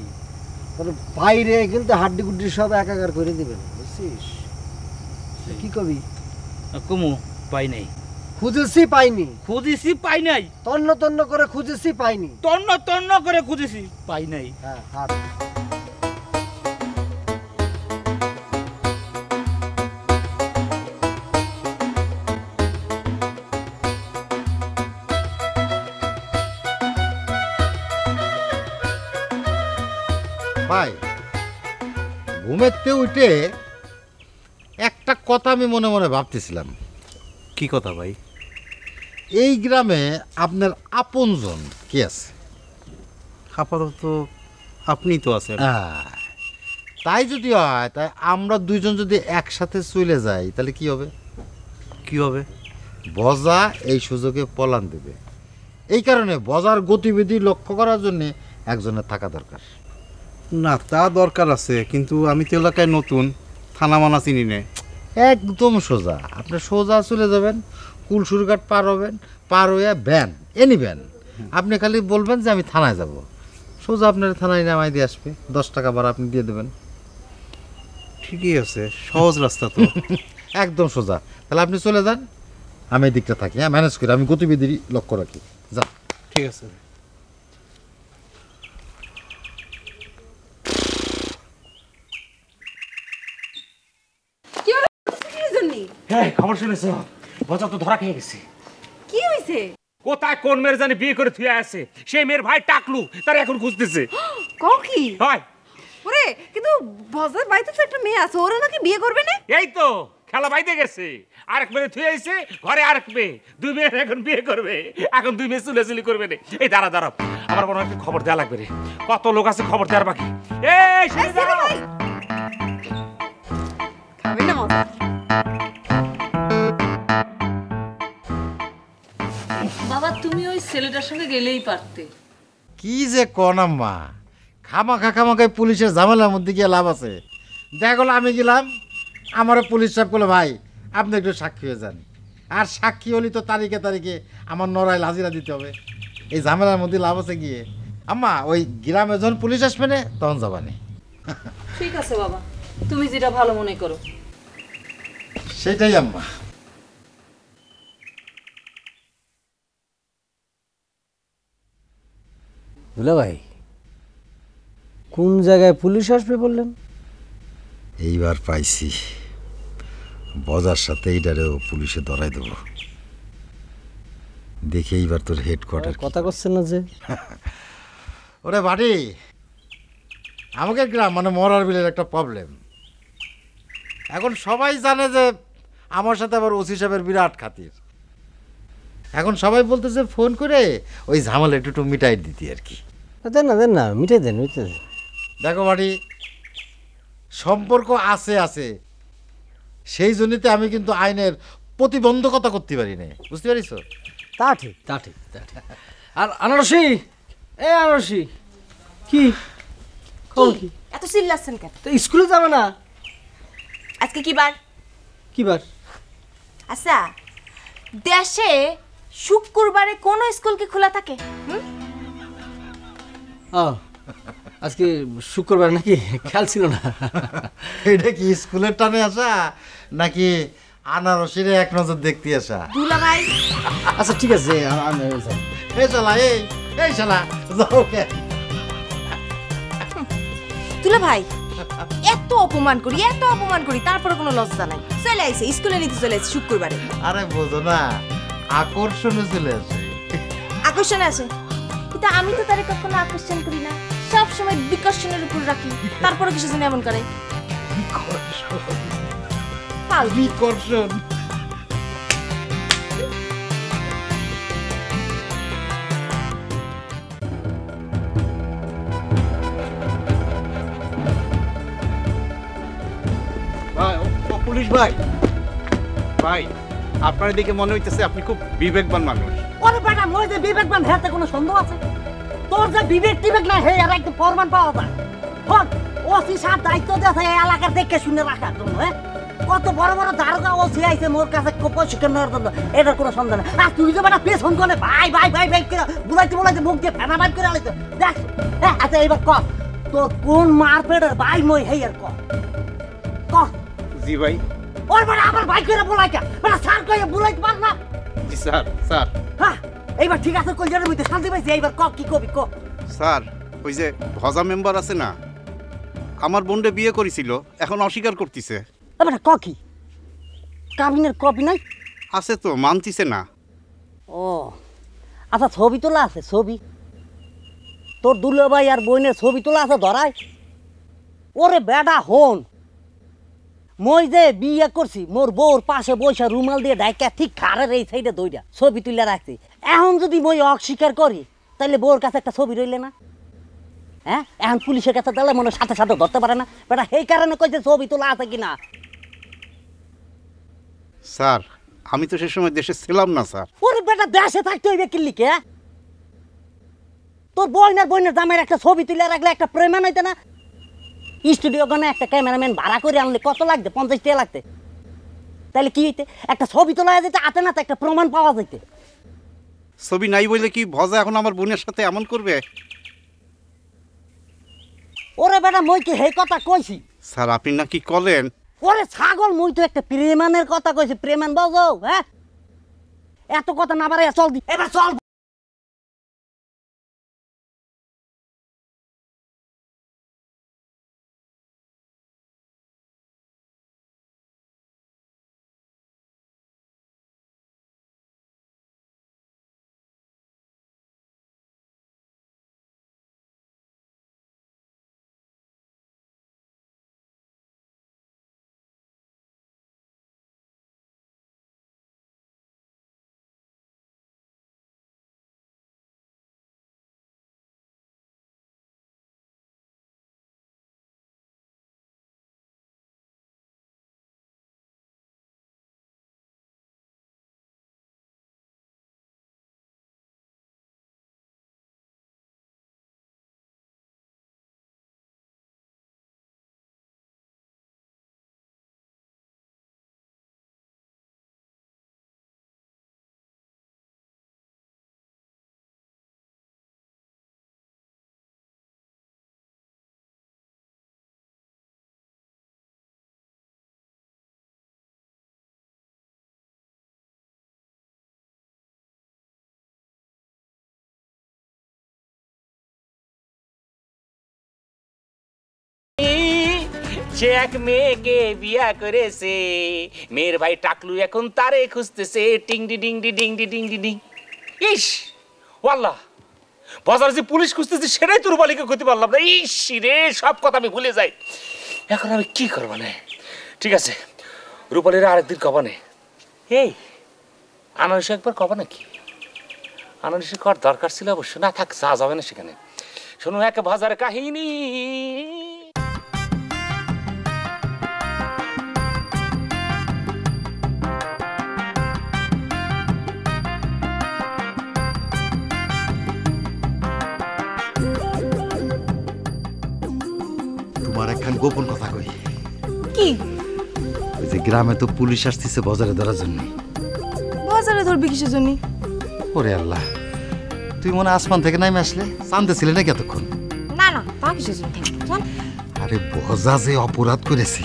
তাহলে বাইরে কিন্তু হাড্ডি গুড্ডি সব একাকার করে দিবেন, বুঝছিস? কি কবি? কমু পাই নাই। খুঁজেছি পাইনি, খুঁজেছি পাই নাই, তন্ন তন্ন করে খুঁজেছি পাইনি, তন্ন তন্ন করে খুঁজেছি পাই নাই। হ্যাঁ হাট। ভাই ঘুমেতে উঠে একটা কথা আমি মনে মনে ভাবতেছিলাম। কি কথা ভাই? এই গ্রামে আপনার আপনজন কি আছে? আপাতত আপনি তো আছেন। তাই যদি হয়, তাই আমরা দুইজন যদি একসাথে চলে যাই তাহলে কি হবে? কি হবে? বজা এই সুযোগে পলান দেবে। এই কারণে বজার গতিবিধি লক্ষ্য করার জন্য একজনের থাকা দরকার। না তা দরকার আছে, কিন্তু আমি তো এলাকায় নতুন, থানা মানা চিনি না। একদম সোজা, আপনি সোজা চলে যাবেন, কুলসুরঘাট পার হবেন, পার হইয়া ভ্যান, এনি ভ্যান, আপনি খালি বলবেন যে আমি থানায় যাব, সোজা আপনার থানায় নামাই দিয়ে আসবে, 10 টাকা ভাড়া আপনি দিয়ে দেবেন। ঠিকই আছে, সহজ রাস্তা তো। একদম সোজা। তাহলে আপনি চলে যান, আমি এই দিকটা থাকি, হ্যাঁ ম্যানেজ করি, আমি গতিবিধি লক্ষ্য রাখি। যান। ঠিক আছে। হ্যাঁ খবর শুনেছো? বজা তো ধরা খেয়ে গেছে। কি হইছে? কোথায় কোন মেয়ের জানি বিয়ে করে থুয়ে আছে, সেই মেয়ের ভাই টাকলু তার এখন খুঁজতেছে। কও কি? হয় ওরে, কিন্তু বজার বাড়িতে তো একটা মেয়ে আছে, ওরা নাকি বিয়ে করবে না? এই তো খেলা বাইতে গেছে, আরেক মেয়ে থুয়ে আইছে ঘরে, আরেক মেয়ে, দুই মেয়ে এখন বিয়ে করবে, এখন দুই মেয়ে চুলেচুলি করবে না। এই দাঁড়া দাঁড়া, আমার মনে হয় খবর দেওয়া লাগবে রে, কত লোক আছে খবর দেওয়ার বাকি। এই শুনে দাঁড়াও। খাবে না মজা? বাবা তুমি ওই ছেলেটার সঙ্গে গেলেই পারতে। কি যে কনাম্মা, খামাখাই পুলিশের ঝামেলার মধ্যে গিয়ে লাভ আছে? দেখা গেলো আমি গেলাম, আমারও পুলিশ সাহেব বলে ভাই আপনি একটু সাক্ষী হয়ে যান, আর সাক্ষী হলি তো তারিখে তারিখে আমার নড়াইল হাজিরা দিতে হবে, এই ঝামেলার মধ্যে লাভ আছে গিয়ে। আম্মা ওই গ্রামে যখন পুলিশ আসবে না তখন যাবানে। ঠিক আছে বাবা, তুমি যেটা ভালো মনে করো। সেটাই আম্মা। দুলা ভাই কোন জায়গায় পুলিশ আসবে বললেন? এইবার পাইছি, বজার সাথে এইটারেও পুলিশে ধরাই দেব। দেখে এইবার তোর হেডকোয়ার্টার কথা করছেন না যে? ওরে বাড়ি, আমাকে গ্রাম মানে মরার বিলের একটা প্রবলেম। এখন সবাই জানে যে আমার সাথে আবার ওসি সাহেবের বিরাট খাতির। এখন সবাই বলতেছে ফোন করে ওই ঝামেলা একটু মিটাই দিতি আর কি। দেন না মিটাই দেন। দেখো বাড়ি, সম্পর্ক আছে আছে, সেই জন্যতে আমি কিন্তু আইনের প্রতিবন্ধকতা করতে পারি না, বুঝতে পারিস? তা ঠিক। আর আনারসি, আনারসি কি কি এত চিল্লাচ্ছেন কেন? তো স্কুলে যাবে না? আজকে কি বার? কি বার? আচ্ছা, দেশে শুক্রবারে কোন স্কুল কি খোলা থাকে? আজকে শুক্রবার নাকি? খেয়াল ছিল না। এটা কি স্কুলের টানে আসা নাকি আনারসিরে এক নজর দেখতে আসা? দুলা ভাই আচ্ছা ঠিক আছে, এই শালা, এই শালা যাও কে? দুলা ভাই এত অপমান করি তারপরে কোনো লজ্জা নাই। চলে আইছে স্কুলে নিতে চলে আইছে শুক্রবারে। আরে বোঝো না, আকর্ষণে চলে আসে। আকর্ষণ আছে, কিন্তু আমি তো তারে কখনো আকর্ষণ করি না, সব সময় বিকর্ষণের উপর রাখি। তারপরে কিছু জন্য এমন করে বিকর্ষণ। পুলিশ ভাই, আপনার দিকে মনে হইতেছে আপনি খুব বিবেকবান মানুষ। ওরে বেটা, মই যে বিবেকবান হেতে কোনো সন্দেহ আছে? তোর যে বিবেক টিবেক না, হে আর একটু প্রমাণ পাওয়া যায়। হন ওসি সাহেব দায়িত্ব দিয়েছে এই এলাকার দেখে শুনে রাখার জন্য। কত বড় বড় দারোগা ওসি আইছে মোর কাছে প্রশিক্ষণ নেওয়ার জন্য, এটার কোনো সন্দেহ নেই। আর তুই যে বেটা পেছন করে ভাই করে বুলাইতে মুখ দিয়ে ফেনা ভাই করে আলিস দেখ। আচ্ছা এবার ক, তোর কোন মার পেটের ভাই মই হেই আর ক। জি ভাই। ওর বেটা আমার ভাই করে বলাই কে? বেটা স্যার কইয়া বুলাইতে পার না? জি স্যার। হ্যাঁ এইবার ঠিক আছে, কলজারের মধ্যে শান্তি পাইছি। এইবার ক, কি কবি ক। স্যার, ওই যে ভজা মেম্বার আছে না, আমার বোনরে বিয়ে করেছিল, এখন অস্বীকার করতেছে। বেটা ক কি? কাবিনের কপি নাই? আছে তো, মানতিছে না। ও আচ্ছা, ছবি তোলা আছে? ছবি তোর দুলাভাই আর বোনের ছবি তোলা আছে ধরায়? ওরে বেটা হন, মই যে বিয়ে করছি মোর বউর পাশে বৈশা রুমাল দিয়ে ডাইকা ঠিক খারের এই সাইডে দইটা ছবি তুলে রাখছি। এখন যদি মই অস্বীকার করি তাহলে বউর কাছে একটা ছবি রইলে না? হ্যাঁ, এখন পুলিশের কাছে দিলে মনে সাথে সাথে ধরতে পারে না বেটা, সেই কারণে কইছে ছবি তোলা আছে কিনা। স্যার, আমি তো সে সময় দেশে ছিলাম না স্যার। ওরে বেটা, দেশে থাকতে হইবে কিল্লিকে? তোর বইনের দামের একটা ছবি তুলে রাখলে একটা প্রমাণ হইতে না? স্টুডিও গানে একটা ক্যামেরাম্যান ভাড়া করে আনলে কত লাগবে? 50 টাকা লাগতে। তাহলে কি হইতে? একটা ছবি তোলা যেতে আতে না, একটা প্রমাণ পাওয়া যাইতে। ছবি নাই বলে কি ভজা এখন আমার বোনের সাথে এমন করবে? ওরে বেটা, মই কি সেই কথা কইছি? স্যার, আপনি নাকি কলেন? ওরে ছাগল, মই তো একটা প্রেমানের কথা কইছি। প্রেমান বাজাও, হ্যাঁ? এত কথা না বাড়াইয়া চল এবার চল। সে এক মেয়েকে বিয়া করেছে, মেয়ের ভাই টাকলু এখন তারে খুঁজতেছে। টিং ডি ডিং ডি ডিং ডি ডিং ডি ডিং। ইস ওয়াল্লাহ, বাজারে যে পুলিশ খুঁজতেছে সেটাই তো রূপালীকে করতে পারলাম না। ইস রে, সব কথা আমি ভুলে যাই। এখন আমি কি করবো না? ঠিক আছে, রূপালীর আরেকদিন কবা নে। এই আনারসে একবার কবা নাকি? আনারসে কর দরকার ছিল অবশ্য। না থাক, যা যাবে না সেখানে। শোনো এক বাজার কাহিনী। তোমার একখান গোপন কথা কই। কি? ওই যে গ্রামে তো পুলিশ আসতেছে বাজারে ধরার জন্য। বাজারে ধরবি কিসের জন্য? ওরে আল্লাহ, তুই মনে আসমান থেকে নামে আসলে জানতেছিলে নাকি এতক্ষণ? না না, তা কিসের জন্য? আরে বজা যে অপরাধ করেছে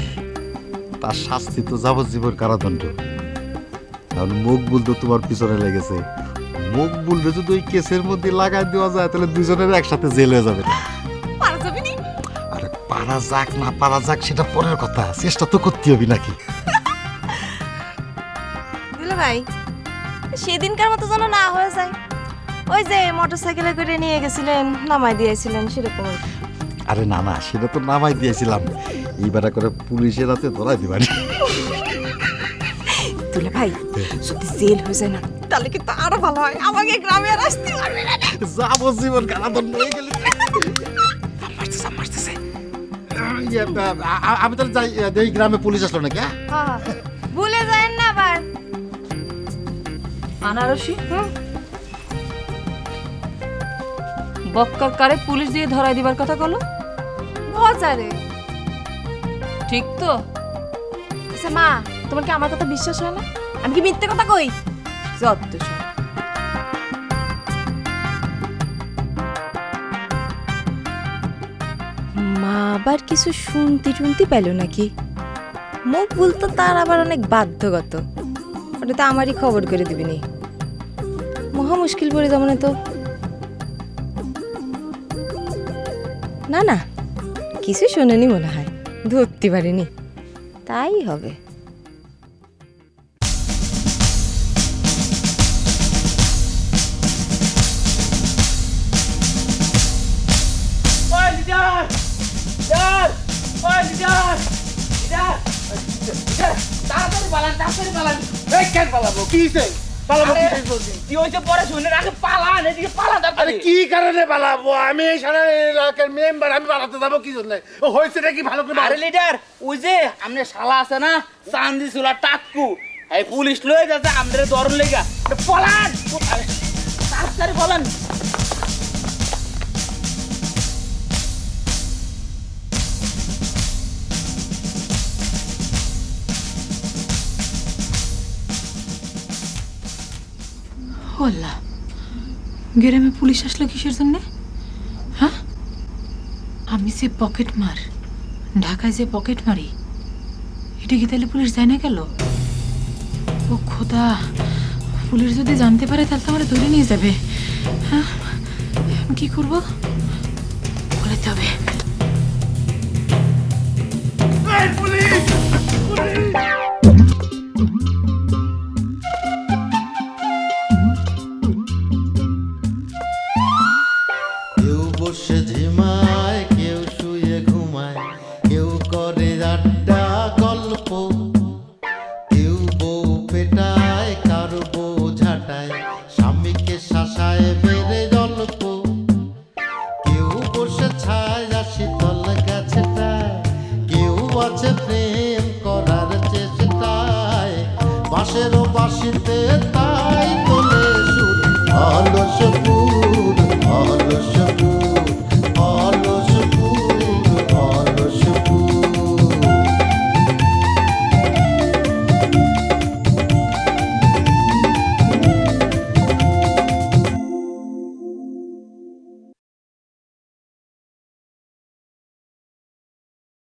তার শাস্তি তো যাবজ্জীবন কারাদণ্ড। কারণ মকবুল তো তোমার পিছনে লেগেছে। মকবুলরে যদি ওই কেসের মধ্যে লাগাই দেওয়া যায় তাহলে দুজনের একসাথে জেল হয়ে যাবে। পারা যাবে নি? আরে পারা যাক না পারা যাক সেটা পরের কথা, চেষ্টা তো করতে হবে নাকি? দুলা ভাই, সেদিনকার মতো যেন না হয়ে যায়। ওই যে মোটরসাইকেলে করে নিয়ে গেছিলেন, নামাই দিয়েছিলেন, সেরকম। আরে না না, সেটা তো নামাই দিয়েছিলাম, এইবার করে পুলিশের হাতে ধরাই দিবানি। দুলা ভাই, যদি জেল হয়ে যায় না তাহলে কিন্তু আরো ভালো হয়। আমাকে গ্রামে আর আসতে পারবে না। যাবজ্জীবন কারাদণ্ড হয়ে গেলে। আমি তাহলে যাই, এই গ্রামে পুলিশ আসলো নাকি? হ্যাঁ, ভুলে যায়েন না আবার। আনারসি, বক্কার কারে পুলিশ দিয়ে ধরাই দিবার কথা কলো? বাজারে। ঠিক তো? আচ্ছা মা, তোমার কি আমার কথা বিশ্বাস হয় না? আমি কি মিথ্যে কথা কই? যত সব। মা আবার কিছু শুনতে পেল নাকি? মুখ বলতো তার আবার অনেক বাধ্যগত। ওটা তো আমারই খবর করে দিবি নি। মহা মুশকিল পড়ে যাবো না তো? না না, কিছু শোনেনি মনে হয়, ধরতে পারিনি। তাই হবে। কি কারণে পালাবো? আমি এই সারা এলাকার মেম্বার, আমি পালাতে যাবো কি জন্য? ও হয়েছে নাকি ভালো করে? আরে লিডার, ওই যে আমনে শালা আছে না চান্দি চুলা টাক্কু, এই পুলিশ লয়ে যাচ্ছে আমদের দরন লেগা। পলান তাড়াতাড়ি পলান। আল্লাহ, গ্রামে পুলিশ আসলো কিসের জন্য? হ্যাঁ, আমি যে পকেট মার, ঢাকায় যে পকেট মারি, এটা কি তাহলে পুলিশ যায় না গেল? ও খোদা, পুলিশ যদি জানতে পারে তাহলে তো আমরা ধরে নিয়ে যাবে। হ্যাঁ, আমি কি করবো? বলতে হবে। কেউ বসে ঝিমায়, কেউ শুয়ে ঘুমায়, কেউ করে আড্ডা গল্প, কেউ বউ পেটায়, কারো বউ ঝাঁটায়, স্বামীকে শাসায় বেড়ে গল্প, কেউ বসে ছায় শীতল গাছটায়, কেউ আছে প্রেম করার চেষ্টায়, বাঁশেরও বাঁশিতে তাই